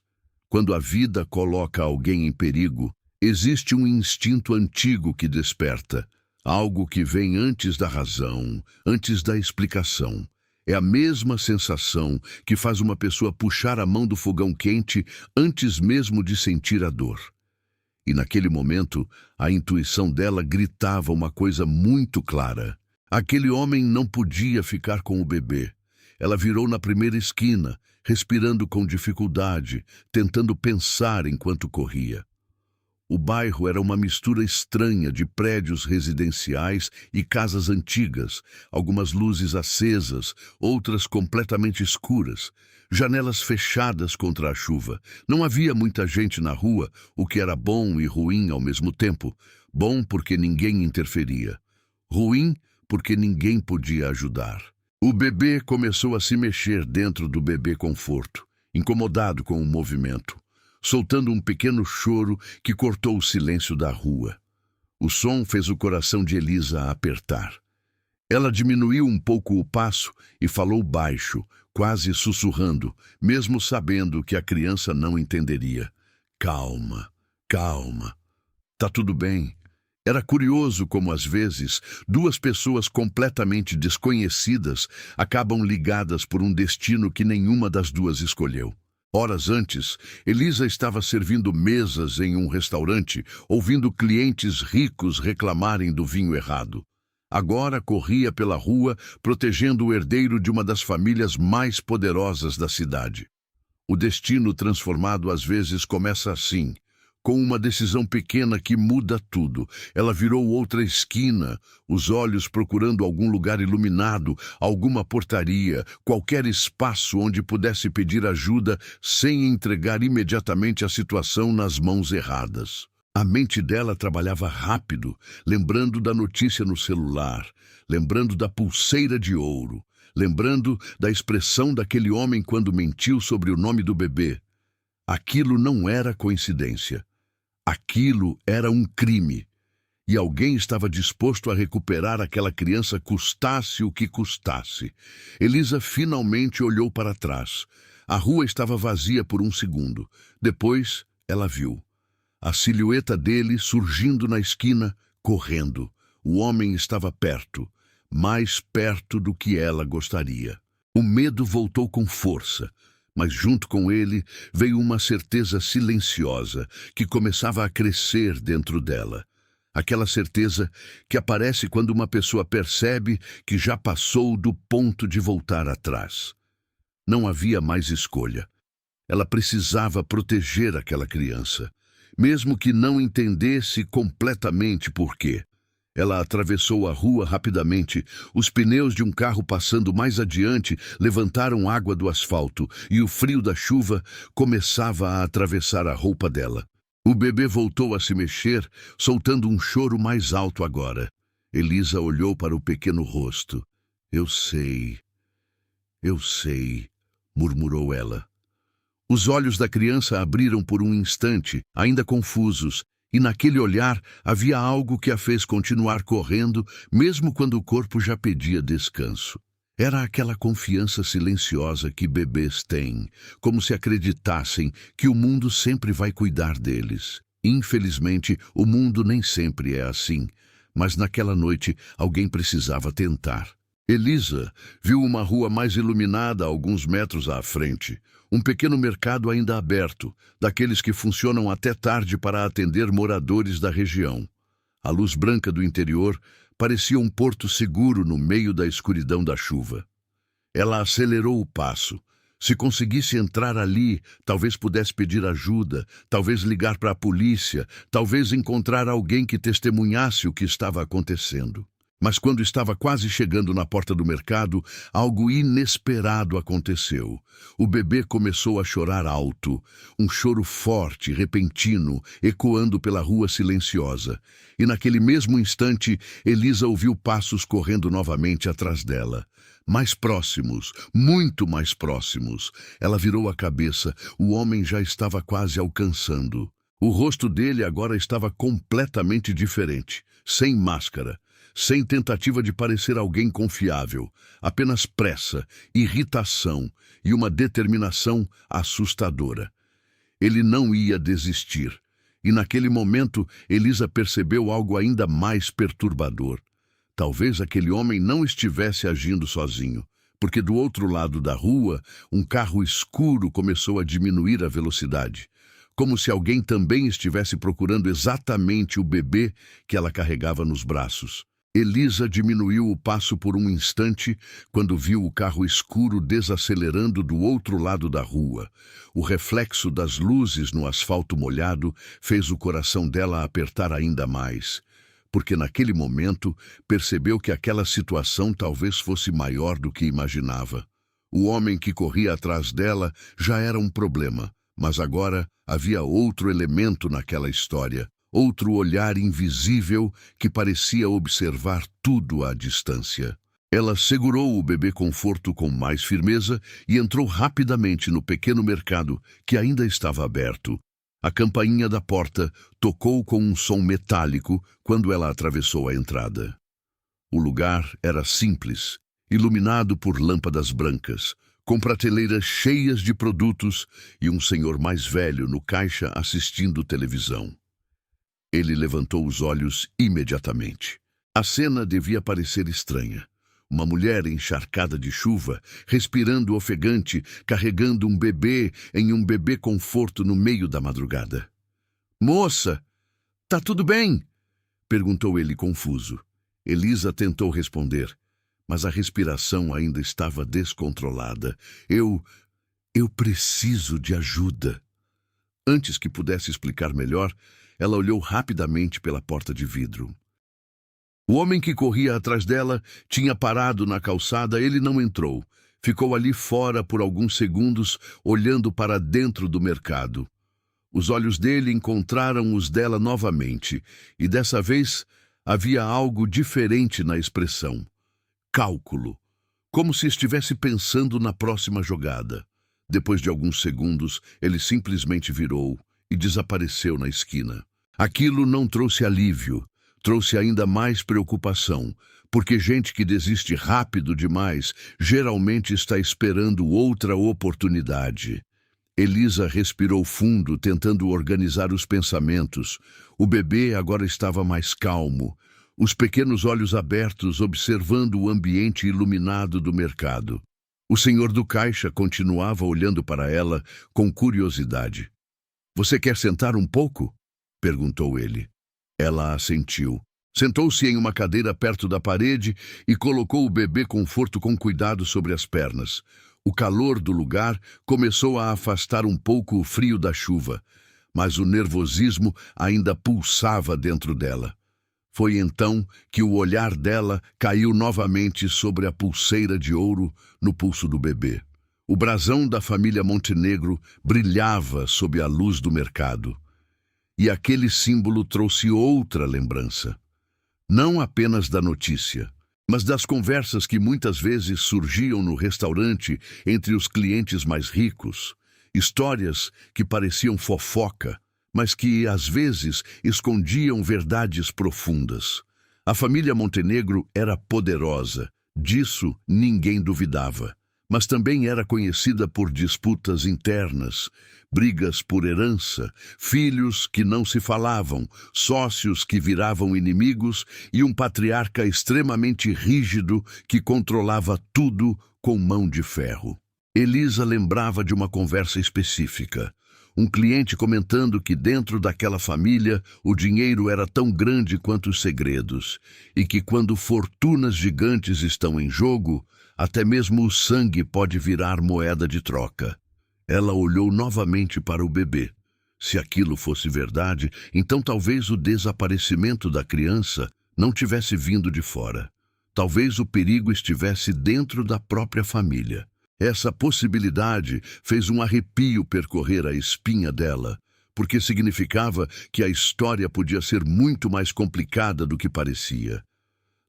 Quando a vida coloca alguém em perigo, existe um instinto antigo que desperta, algo que vem antes da razão, antes da explicação. É a mesma sensação que faz uma pessoa puxar a mão do fogão quente antes mesmo de sentir a dor. E naquele momento, a intuição dela gritava uma coisa muito clara. Aquele homem não podia ficar com o bebê. Ela virou na primeira esquina, respirando com dificuldade, tentando pensar enquanto corria. O bairro era uma mistura estranha de prédios residenciais e casas antigas, algumas luzes acesas, outras completamente escuras, janelas fechadas contra a chuva. Não havia muita gente na rua, o que era bom e ruim ao mesmo tempo. Bom porque ninguém interferia. Ruim porque ninguém podia ajudar. O bebê começou a se mexer dentro do bebê conforto, incomodado com o movimento, soltando um pequeno choro que cortou o silêncio da rua. O som fez o coração de Elisa apertar. Ela diminuiu um pouco o passo e falou baixo, quase sussurrando, mesmo sabendo que a criança não entenderia. "Calma, calma. Tá tudo bem." Era curioso como, às vezes, duas pessoas completamente desconhecidas acabam ligadas por um destino que nenhuma das duas escolheu. Horas antes, Elisa estava servindo mesas em um restaurante, ouvindo clientes ricos reclamarem do vinho errado. Agora corria pela rua, protegendo o herdeiro de uma das famílias mais poderosas da cidade. O destino transformado às vezes começa assim, com uma decisão pequena que muda tudo. Ela virou outra esquina, os olhos procurando algum lugar iluminado, alguma portaria, qualquer espaço onde pudesse pedir ajuda sem entregar imediatamente a situação nas mãos erradas. A mente dela trabalhava rápido, lembrando da notícia no celular, lembrando da pulseira de ouro, lembrando da expressão daquele homem quando mentiu sobre o nome do bebê. Aquilo não era coincidência. Aquilo era um crime, e alguém estava disposto a recuperar aquela criança custasse o que custasse. Elisa finalmente olhou para trás. A rua estava vazia por um segundo. Depois, ela viu a silhueta dele surgindo na esquina, correndo. O homem estava perto, mais perto do que ela gostaria. O medo voltou com força, mas junto com ele veio uma certeza silenciosa que começava a crescer dentro dela. Aquela certeza que aparece quando uma pessoa percebe que já passou do ponto de voltar atrás. Não havia mais escolha. Ela precisava proteger aquela criança, mesmo que não entendesse completamente por quê. Ela atravessou a rua rapidamente. Os pneus de um carro passando mais adiante levantaram água do asfalto e o frio da chuva começava a atravessar a roupa dela. O bebê voltou a se mexer, soltando um choro mais alto agora. Elisa olhou para o pequeno rosto. Eu sei, murmurou ela. Os olhos da criança abriram por um instante, ainda confusos, e naquele olhar havia algo que a fez continuar correndo, mesmo quando o corpo já pedia descanso. Era aquela confiança silenciosa que bebês têm, como se acreditassem que o mundo sempre vai cuidar deles. Infelizmente, o mundo nem sempre é assim, mas naquela noite alguém precisava tentar. Elisa viu uma rua mais iluminada a alguns metros à frente. Um pequeno mercado ainda aberto, daqueles que funcionam até tarde para atender moradores da região. A luz branca do interior parecia um porto seguro no meio da escuridão da chuva. Ela acelerou o passo. Se conseguisse entrar ali, talvez pudesse pedir ajuda, talvez ligar para a polícia, talvez encontrar alguém que testemunhasse o que estava acontecendo. Mas quando estava quase chegando na porta do mercado, algo inesperado aconteceu. O bebê começou a chorar alto, um choro forte, repentino, ecoando pela rua silenciosa. E naquele mesmo instante, Elisa ouviu passos correndo novamente atrás dela. Mais próximos, muito mais próximos. Ela virou a cabeça, o homem já estava quase alcançando. O rosto dele agora estava completamente diferente, sem máscara. Sem tentativa de parecer alguém confiável, apenas pressa, irritação e uma determinação assustadora. Ele não ia desistir, e naquele momento Elisa percebeu algo ainda mais perturbador. Talvez aquele homem não estivesse agindo sozinho, porque do outro lado da rua, um carro escuro começou a diminuir a velocidade, como se alguém também estivesse procurando exatamente o bebê que ela carregava nos braços. Elisa diminuiu o passo por um instante quando viu o carro escuro desacelerando do outro lado da rua. O reflexo das luzes no asfalto molhado fez o coração dela apertar ainda mais, porque naquele momento percebeu que aquela situação talvez fosse maior do que imaginava. O homem que corria atrás dela já era um problema, mas agora havia outro elemento naquela história. Outro olhar invisível que parecia observar tudo à distância. Ela segurou o bebê conforto com mais firmeza e entrou rapidamente no pequeno mercado, que ainda estava aberto. A campainha da porta tocou com um som metálico quando ela atravessou a entrada. O lugar era simples, iluminado por lâmpadas brancas, com prateleiras cheias de produtos e um senhor mais velho no caixa assistindo televisão. Ele levantou os olhos imediatamente. A cena devia parecer estranha. Uma mulher encharcada de chuva, respirando ofegante, carregando um bebê em um bebê conforto no meio da madrugada. "Moça, tá tudo bem?" perguntou ele confuso. Elisa tentou responder, mas a respiração ainda estava descontrolada. Eu preciso de ajuda." Antes que pudesse explicar melhor, ela olhou rapidamente pela porta de vidro. O homem que corria atrás dela tinha parado na calçada. Ele não entrou. Ficou ali fora por alguns segundos, olhando para dentro do mercado. Os olhos dele encontraram os dela novamente, e dessa vez havia algo diferente na expressão. Cálculo. Como se estivesse pensando na próxima jogada. Depois de alguns segundos, ele simplesmente virou e desapareceu na esquina. Aquilo não trouxe alívio, trouxe ainda mais preocupação, porque gente que desiste rápido demais geralmente está esperando outra oportunidade. Elisa respirou fundo, tentando organizar os pensamentos. O bebê agora estava mais calmo, os pequenos olhos abertos observando o ambiente iluminado do mercado. O senhor do caixa continuava olhando para ela com curiosidade. "Você quer sentar um pouco?" perguntou ele. Ela assentiu. Sentou-se em uma cadeira perto da parede e colocou o bebê conforto com cuidado sobre as pernas. O calor do lugar começou a afastar um pouco o frio da chuva, mas o nervosismo ainda pulsava dentro dela. Foi então que o olhar dela caiu novamente sobre a pulseira de ouro no pulso do bebê. O brasão da família Montenegro brilhava sob a luz do mercado. E aquele símbolo trouxe outra lembrança. Não apenas da notícia, mas das conversas que muitas vezes surgiam no restaurante entre os clientes mais ricos. Histórias que pareciam fofoca, mas que, às vezes, escondiam verdades profundas. A família Montenegro era poderosa, disso ninguém duvidava. Mas também era conhecida por disputas internas, brigas por herança, filhos que não se falavam, sócios que viravam inimigos e um patriarca extremamente rígido que controlava tudo com mão de ferro. Elisa lembrava de uma conversa específica. Um cliente comentando que dentro daquela família o dinheiro era tão grande quanto os segredos e que quando fortunas gigantes estão em jogo, até mesmo o sangue pode virar moeda de troca. Ela olhou novamente para o bebê. Se aquilo fosse verdade, então talvez o desaparecimento da criança não tivesse vindo de fora. Talvez o perigo estivesse dentro da própria família. Essa possibilidade fez um arrepio percorrer a espinha dela, porque significava que a história podia ser muito mais complicada do que parecia.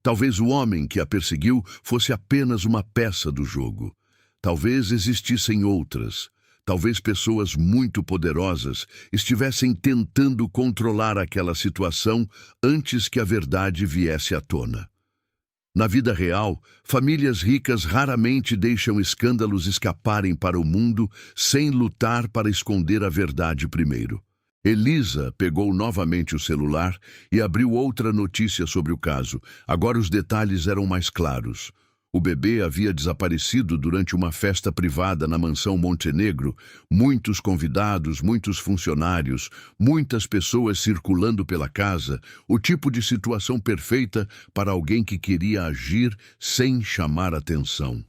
Talvez o homem que a perseguiu fosse apenas uma peça do jogo. Talvez existissem outras. Talvez pessoas muito poderosas estivessem tentando controlar aquela situação antes que a verdade viesse à tona. Na vida real, famílias ricas raramente deixam escândalos escaparem para o mundo sem lutar para esconder a verdade primeiro. Elisa pegou novamente o celular e abriu outra notícia sobre o caso. Agora os detalhes eram mais claros. O bebê havia desaparecido durante uma festa privada na mansão Montenegro. Muitos convidados, muitos funcionários, muitas pessoas circulando pela casa. O tipo de situação perfeita para alguém que queria agir sem chamar atenção.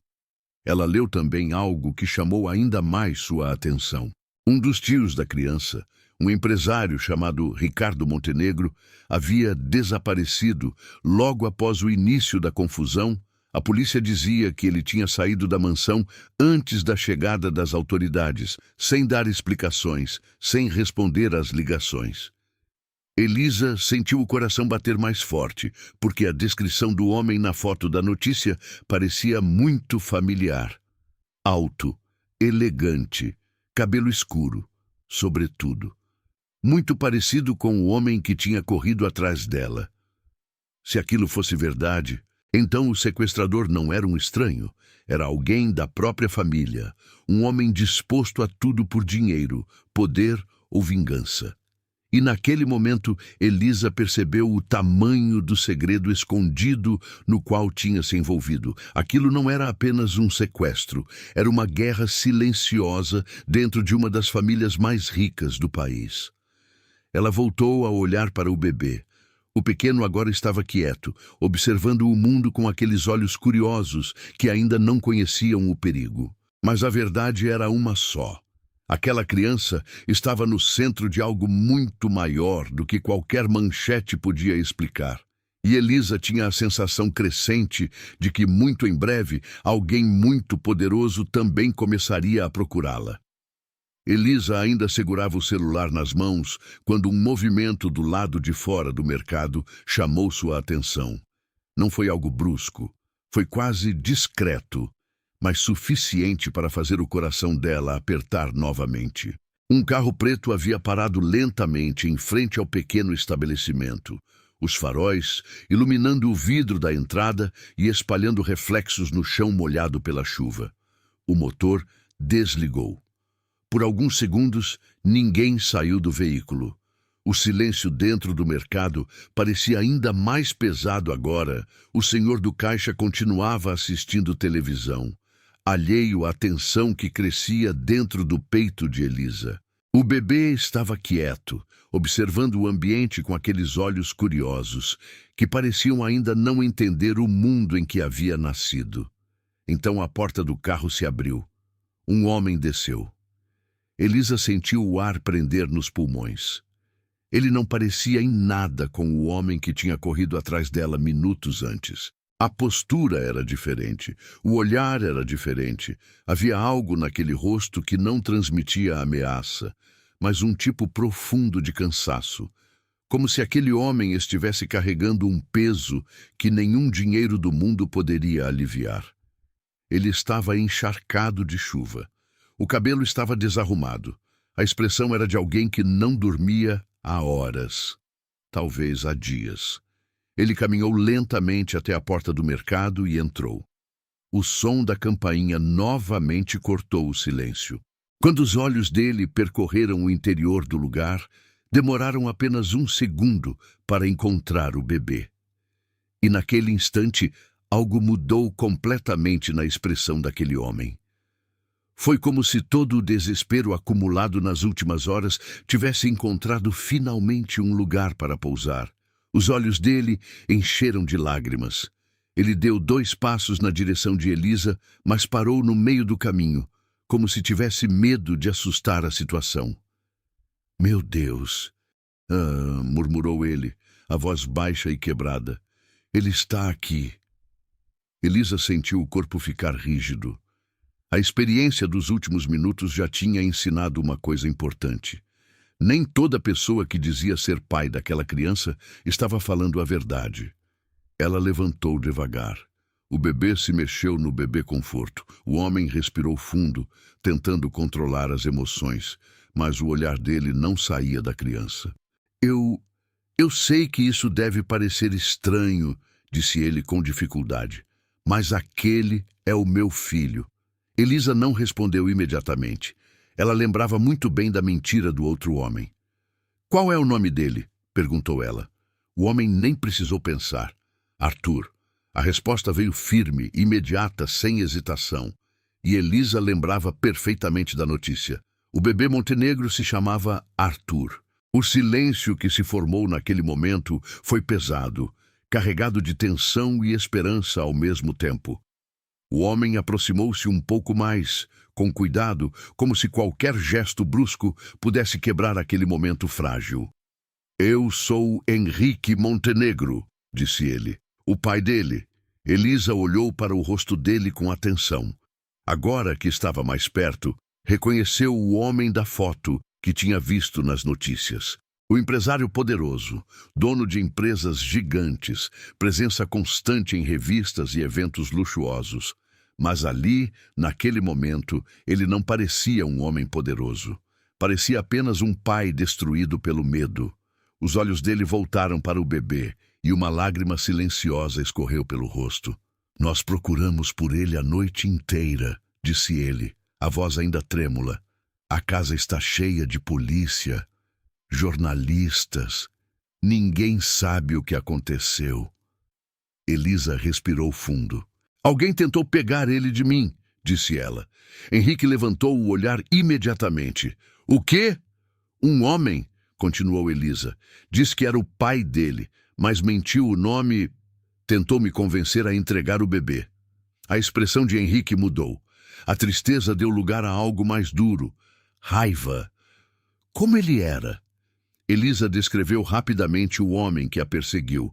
Ela leu também algo que chamou ainda mais sua atenção. Um dos tios da criança, um empresário chamado Ricardo Montenegro, havia desaparecido logo após o início da confusão. A polícia dizia que ele tinha saído da mansão antes da chegada das autoridades, sem dar explicações, sem responder às ligações. Elisa sentiu o coração bater mais forte, porque a descrição do homem na foto da notícia parecia muito familiar. Alto, elegante, cabelo escuro, sobretudo. Muito parecido com o homem que tinha corrido atrás dela. Se aquilo fosse verdade, então o sequestrador não era um estranho, era alguém da própria família, um homem disposto a tudo por dinheiro, poder ou vingança. E naquele momento, Elisa percebeu o tamanho do segredo escondido no qual tinha se envolvido. Aquilo não era apenas um sequestro, era uma guerra silenciosa dentro de uma das famílias mais ricas do país. Ela voltou a olhar para o bebê. O pequeno agora estava quieto, observando o mundo com aqueles olhos curiosos que ainda não conheciam o perigo. Mas a verdade era uma só. Aquela criança estava no centro de algo muito maior do que qualquer manchete podia explicar. E Elisa tinha a sensação crescente de que, muito em breve, alguém muito poderoso também começaria a procurá-la. Elisa ainda segurava o celular nas mãos quando um movimento do lado de fora do mercado chamou sua atenção. Não foi algo brusco, foi quase discreto, mas suficiente para fazer o coração dela apertar novamente. Um carro preto havia parado lentamente em frente ao pequeno estabelecimento. os faróis, iluminando o vidro da entrada e espalhando reflexos no chão molhado pela chuva. O motor desligou. Por alguns segundos, ninguém saiu do veículo. O silêncio dentro do mercado parecia ainda mais pesado agora. O senhor do caixa continuava assistindo televisão, alheio à tensão que crescia dentro do peito de Elisa. O bebê estava quieto, observando o ambiente com aqueles olhos curiosos, que pareciam ainda não entender o mundo em que havia nascido. Então a porta do carro se abriu. Um homem desceu. Elisa sentiu o ar prender nos pulmões. Ele não parecia em nada com o homem que tinha corrido atrás dela minutos antes. A postura era diferente, o olhar era diferente. Havia algo naquele rosto que não transmitia ameaça, mas um tipo profundo de cansaço, como se aquele homem estivesse carregando um peso que nenhum dinheiro do mundo poderia aliviar. Ele estava encharcado de chuva. O cabelo estava desarrumado. A expressão era de alguém que não dormia há horas, talvez há dias. Ele caminhou lentamente até a porta do mercado e entrou. O som da campainha novamente cortou o silêncio. Quando os olhos dele percorreram o interior do lugar, demoraram apenas um segundo para encontrar o bebê. E naquele instante, algo mudou completamente na expressão daquele homem. Foi como se todo o desespero acumulado nas últimas horas tivesse encontrado finalmente um lugar para pousar. Os olhos dele encheram de lágrimas. Ele deu 2 passos na direção de Elisa, mas parou no meio do caminho, como se tivesse medo de assustar a situação. "Meu Deus!" murmurou ele, a voz baixa e quebrada. "Ele está aqui." Elisa sentiu o corpo ficar rígido. A experiência dos últimos minutos já tinha ensinado uma coisa importante. Nem toda pessoa que dizia ser pai daquela criança estava falando a verdade. Ela levantou devagar. O bebê se mexeu no bebê conforto. O homem respirou fundo, tentando controlar as emoções, mas o olhar dele não saía da criança. Eu sei que isso deve parecer estranho", disse ele com dificuldade, "mas aquele é o meu filho." Elisa não respondeu imediatamente. Ela lembrava muito bem da mentira do outro homem. "Qual é o nome dele?" perguntou ela. O homem nem precisou pensar. "Arthur." A resposta veio firme, imediata, sem hesitação. E Elisa lembrava perfeitamente da notícia. O bebê Montenegro se chamava Arthur. O silêncio que se formou naquele momento foi pesado, carregado de tensão e esperança ao mesmo tempo. O homem aproximou-se um pouco mais, com cuidado, como se qualquer gesto brusco pudesse quebrar aquele momento frágil. "Eu sou Henrique Montenegro", disse ele, "o pai dele." Elisa olhou para o rosto dele com atenção. Agora que estava mais perto, reconheceu o homem da foto que tinha visto nas notícias. O empresário poderoso, dono de empresas gigantes, presença constante em revistas e eventos luxuosos. Mas ali, naquele momento, ele não parecia um homem poderoso. Parecia apenas um pai destruído pelo medo. Os olhos dele voltaram para o bebê e uma lágrima silenciosa escorreu pelo rosto. "Nós procuramos por ele a noite inteira", disse ele, a voz ainda trêmula. "A casa está cheia de polícia, jornalistas. Ninguém sabe o que aconteceu." Elisa respirou fundo. "Alguém tentou pegar ele de mim", disse ela. Henrique levantou o olhar imediatamente. "O quê?" "Um homem", continuou Elisa. "Diz que era o pai dele, mas mentiu o nome. Tentou me convencer a entregar o bebê." A expressão de Henrique mudou. A tristeza deu lugar a algo mais duro. Raiva. "Como ele era?" Elisa descreveu rapidamente o homem que a perseguiu.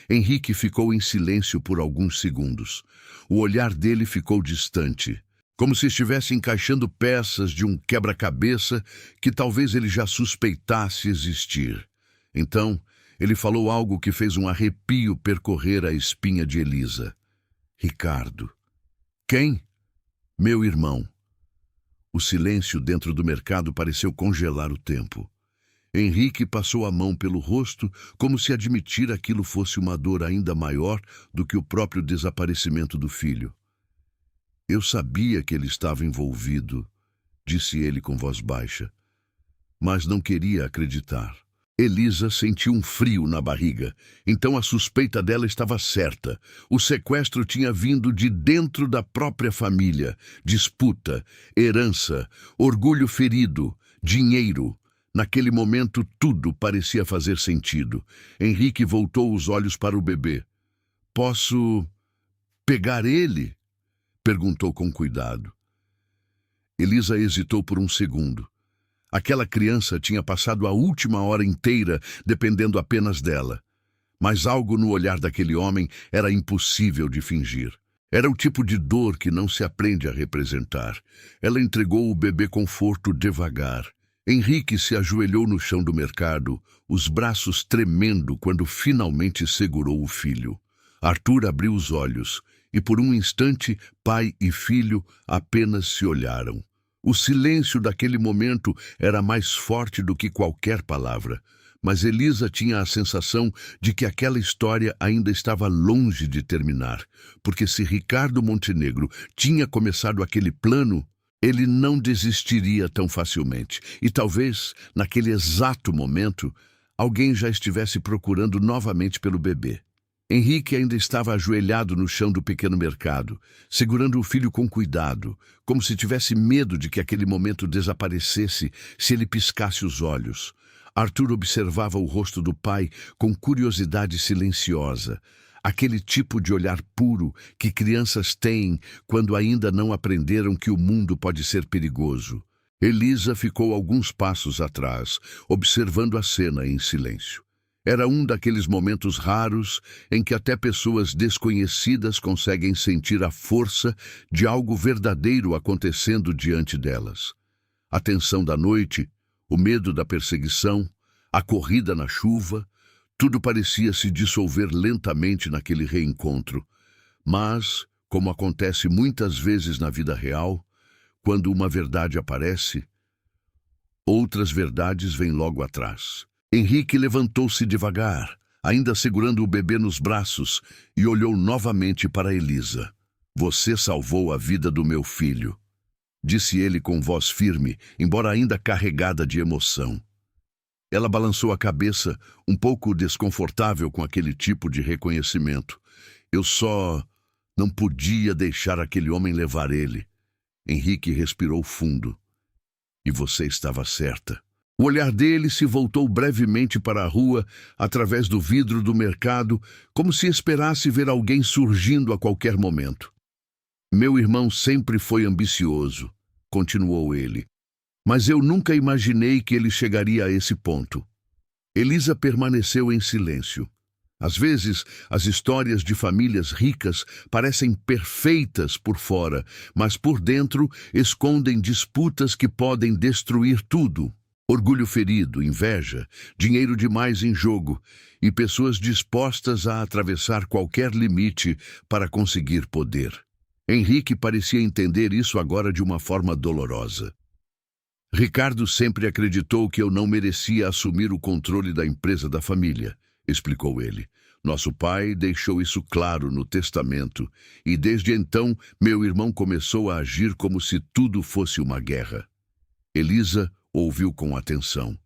Henrique ficou em silêncio por alguns segundos. O olhar dele ficou distante, como se estivesse encaixando peças de um quebra-cabeça que talvez ele já suspeitasse existir. Então, ele falou algo que fez um arrepio percorrer a espinha de Elisa. "Ricardo." "Quem?" "Meu irmão." O silêncio dentro do mercado pareceu congelar o tempo. Henrique passou a mão pelo rosto, como se admitir aquilo fosse uma dor ainda maior do que o próprio desaparecimento do filho. Eu sabia que ele estava envolvido, disse ele com voz baixa, mas não queria acreditar. Elisa sentiu um frio na barriga. Então a suspeita dela estava certa. O sequestro tinha vindo de dentro da própria família. Disputa, herança, orgulho ferido, dinheiro. Naquele momento tudo parecia fazer sentido. Henrique voltou os olhos para o bebê. "Posso pegar ele?" perguntou com cuidado. Elisa hesitou por um segundo. Aquela criança tinha passado a última hora inteira dependendo apenas dela. Mas algo no olhar daquele homem era impossível de fingir. Era o tipo de dor que não se aprende a representar. Ela entregou o bebê conforto devagar. Henrique se ajoelhou no chão do mercado, os braços tremendo quando finalmente segurou o filho. Arthur abriu os olhos e por um instante pai e filho apenas se olharam. O silêncio daquele momento era mais forte do que qualquer palavra, mas Elisa tinha a sensação de que aquela história ainda estava longe de terminar, porque se Ricardo Montenegro tinha começado aquele plano, ele não desistiria tão facilmente. E talvez, naquele exato momento, alguém já estivesse procurando novamente pelo bebê. Henrique ainda estava ajoelhado no chão do pequeno mercado, segurando o filho com cuidado, como se tivesse medo de que aquele momento desaparecesse se ele piscasse os olhos. Arthur observava o rosto do pai com curiosidade silenciosa, aquele tipo de olhar puro que crianças têm quando ainda não aprenderam que o mundo pode ser perigoso. Elisa ficou alguns passos atrás, observando a cena em silêncio. Era um daqueles momentos raros em que até pessoas desconhecidas conseguem sentir a força de algo verdadeiro acontecendo diante delas. A tensão da noite, o medo da perseguição, a corrida na chuva, tudo parecia se dissolver lentamente naquele reencontro. Mas, como acontece muitas vezes na vida real, quando uma verdade aparece, outras verdades vêm logo atrás. Henrique levantou-se devagar, ainda segurando o bebê nos braços, e olhou novamente para Elisa. "Você salvou a vida do meu filho", disse ele com voz firme, embora ainda carregada de emoção. Ela balançou a cabeça, um pouco desconfortável com aquele tipo de reconhecimento. "Eu só não podia deixar aquele homem levar ele." Henrique respirou fundo. "E você estava certa." O olhar dele se voltou brevemente para a rua, através do vidro do mercado, como se esperasse ver alguém surgindo a qualquer momento. "Meu irmão sempre foi ambicioso", continuou ele, "mas eu nunca imaginei que ele chegaria a esse ponto." Elisa permaneceu em silêncio. Às vezes, as histórias de famílias ricas parecem perfeitas por fora, mas por dentro escondem disputas que podem destruir tudo. Orgulho ferido, inveja, dinheiro demais em jogo e pessoas dispostas a atravessar qualquer limite para conseguir poder. Henrique parecia entender isso agora de uma forma dolorosa. "Ricardo sempre acreditou que eu não merecia assumir o controle da empresa da família", explicou ele. "Nosso pai deixou isso claro no testamento e desde então meu irmão começou a agir como se tudo fosse uma guerra." Elisa ouviu com atenção.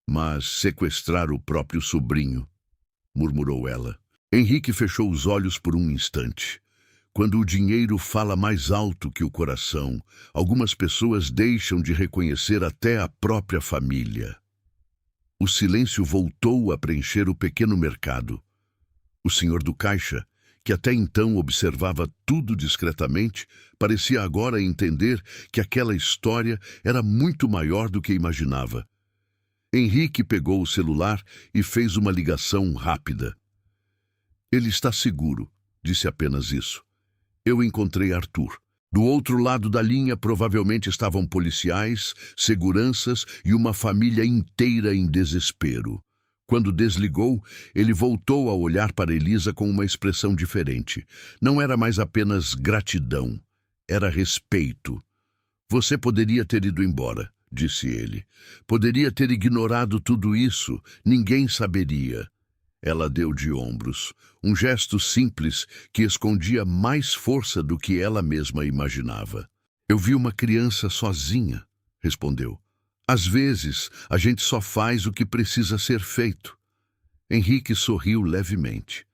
"Mas sequestrar o próprio sobrinho", murmurou ela. Henrique fechou os olhos por um instante. Quando o dinheiro fala mais alto que o coração, algumas pessoas deixam de reconhecer até a própria família. O silêncio voltou a preencher o pequeno mercado. O senhor do caixa, que até então observava tudo discretamente, parecia agora entender que aquela história era muito maior do que imaginava. Henrique pegou o celular e fez uma ligação rápida. "Ele está seguro", disse apenas isso. "Eu encontrei Arthur." Do outro lado da linha provavelmente estavam policiais, seguranças e uma família inteira em desespero. Quando desligou, ele voltou a olhar para Elisa com uma expressão diferente. Não era mais apenas gratidão, era respeito. "Você poderia ter ido embora", disse ele. Poderia ter ignorado tudo isso, ninguém saberia. Ela deu de ombros, um gesto simples que escondia mais força do que ela mesma imaginava. Eu vi uma criança sozinha, respondeu. Às vezes, a gente só faz o que precisa ser feito. Henrique sorriu levemente.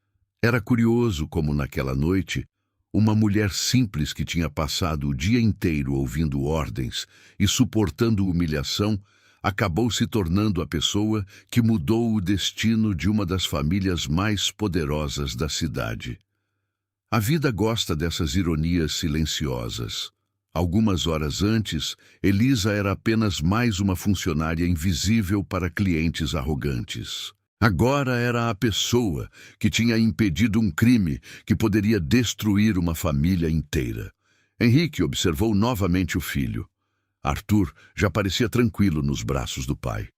Era curioso como naquela noite, uma mulher simples que tinha passado o dia inteiro ouvindo ordens e suportando humilhação, acabou se tornando a pessoa que mudou o destino de uma das famílias mais poderosas da cidade. A vida gosta dessas ironias silenciosas. Algumas horas antes, Elisa era apenas mais uma funcionária invisível para clientes arrogantes. Agora era a pessoa que tinha impedido um crime que poderia destruir uma família inteira. Henrique observou novamente o filho. Arthur já parecia tranquilo nos braços do pai.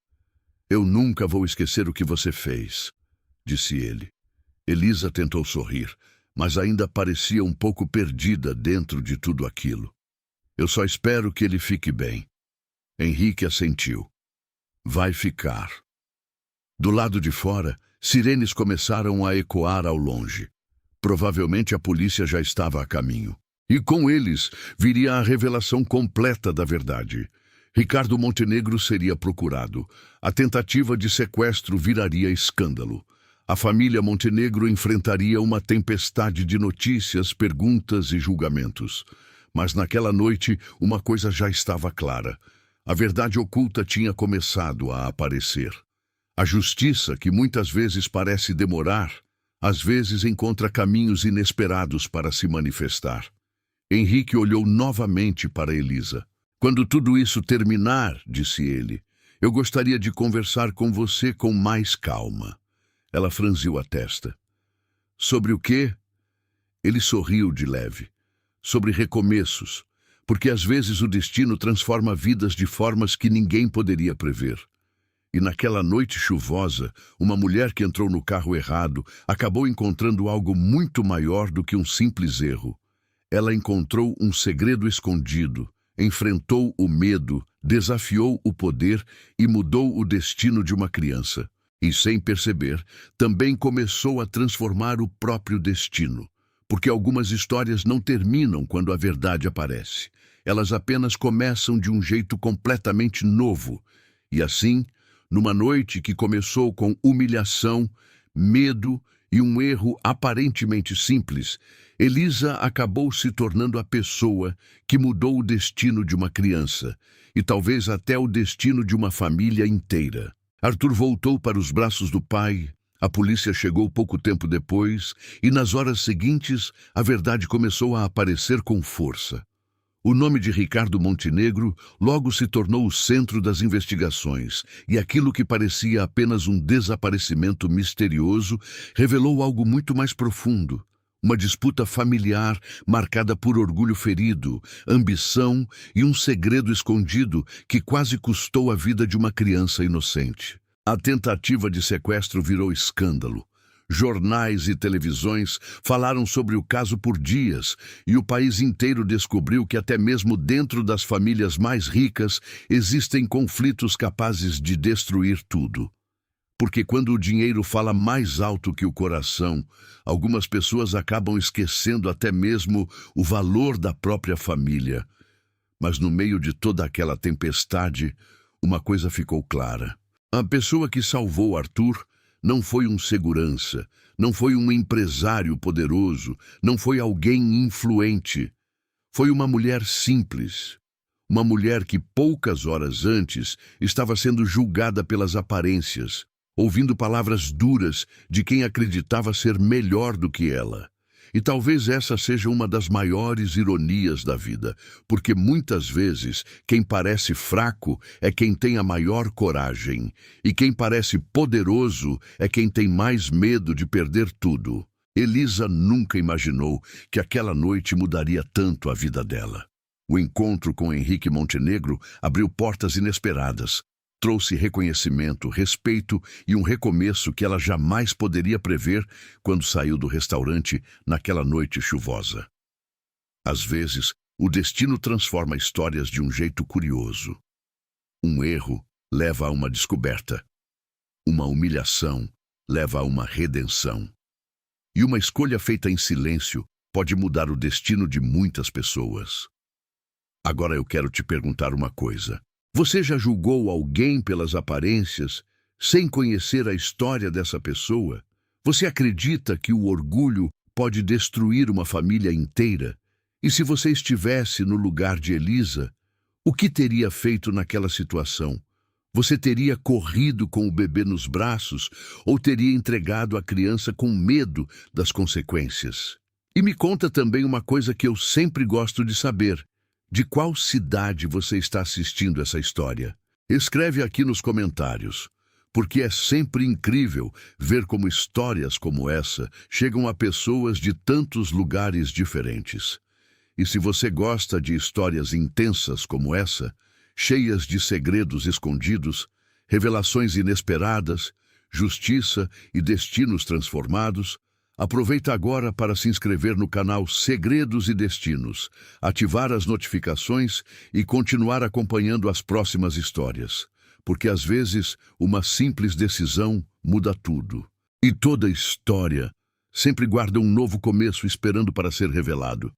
Eu nunca vou esquecer o que você fez, disse ele. Elisa tentou sorrir, mas ainda parecia um pouco perdida dentro de tudo aquilo. Eu só espero que ele fique bem. Henrique assentiu. Vai ficar. Do lado de fora, sirenes começaram a ecoar ao longe. Provavelmente a polícia já estava a caminho. E com eles viria a revelação completa da verdade. Ricardo Montenegro seria procurado. A tentativa de sequestro viraria escândalo. A família Montenegro enfrentaria uma tempestade de notícias, perguntas e julgamentos. Mas naquela noite, uma coisa já estava clara. A verdade oculta tinha começado a aparecer. A justiça, que muitas vezes parece demorar, às vezes encontra caminhos inesperados para se manifestar. Henrique olhou novamente para Elisa. Quando tudo isso terminar, disse ele, eu gostaria de conversar com você com mais calma. Ela franziu a testa. Sobre o quê? Ele sorriu de leve. Sobre recomeços, porque às vezes o destino transforma vidas de formas que ninguém poderia prever. E naquela noite chuvosa, uma mulher que entrou no carro errado acabou encontrando algo muito maior do que um simples erro. Ela encontrou um segredo escondido, enfrentou o medo, desafiou o poder e mudou o destino de uma criança. E, sem perceber, também começou a transformar o próprio destino. Porque algumas histórias não terminam quando a verdade aparece. Elas apenas começam de um jeito completamente novo. E assim, numa noite que começou com humilhação, medo e um erro aparentemente simples, Elisa acabou se tornando a pessoa que mudou o destino de uma criança e talvez até o destino de uma família inteira. Arthur voltou para os braços do pai. A polícia chegou pouco tempo depois e, nas horas seguintes, a verdade começou a aparecer com força. O nome de Ricardo Montenegro logo se tornou o centro das investigações e aquilo que parecia apenas um desaparecimento misterioso revelou algo muito mais profundo. Uma disputa familiar marcada por orgulho ferido, ambição e um segredo escondido que quase custou a vida de uma criança inocente. A tentativa de sequestro virou escândalo. Jornais e televisões falaram sobre o caso por dias e o país inteiro descobriu que até mesmo dentro das famílias mais ricas existem conflitos capazes de destruir tudo. Porque quando o dinheiro fala mais alto que o coração, algumas pessoas acabam esquecendo até mesmo o valor da própria família. Mas no meio de toda aquela tempestade, uma coisa ficou clara. A pessoa que salvou Arthur não foi um segurança, não foi um empresário poderoso, não foi alguém influente. Foi uma mulher simples. Uma mulher que poucas horas antes estava sendo julgada pelas aparências, ouvindo palavras duras de quem acreditava ser melhor do que ela. E talvez essa seja uma das maiores ironias da vida, porque muitas vezes quem parece fraco é quem tem a maior coragem, e quem parece poderoso é quem tem mais medo de perder tudo. Elisa nunca imaginou que aquela noite mudaria tanto a vida dela. O encontro com Henrique Montenegro abriu portas inesperadas. Trouxe reconhecimento, respeito e um recomeço que ela jamais poderia prever quando saiu do restaurante naquela noite chuvosa. Às vezes, o destino transforma histórias de um jeito curioso. Um erro leva a uma descoberta. Uma humilhação leva a uma redenção. E uma escolha feita em silêncio pode mudar o destino de muitas pessoas. Agora eu quero te perguntar uma coisa. Você já julgou alguém pelas aparências, sem conhecer a história dessa pessoa? Você acredita que o orgulho pode destruir uma família inteira? E se você estivesse no lugar de Elisa, o que teria feito naquela situação? Você teria corrido com o bebê nos braços ou teria entregado a criança com medo das consequências? E me conta também uma coisa que eu sempre gosto de saber. De qual cidade você está assistindo essa história? Escreve aqui nos comentários, porque é sempre incrível ver como histórias como essa chegam a pessoas de tantos lugares diferentes. E se você gosta de histórias intensas como essa, cheias de segredos escondidos, revelações inesperadas, justiça e destinos transformados, aproveita agora para se inscrever no canal Segredos e Destinos, ativar as notificações e continuar acompanhando as próximas histórias, porque às vezes uma simples decisão muda tudo. E toda história sempre guarda um novo começo esperando para ser revelado.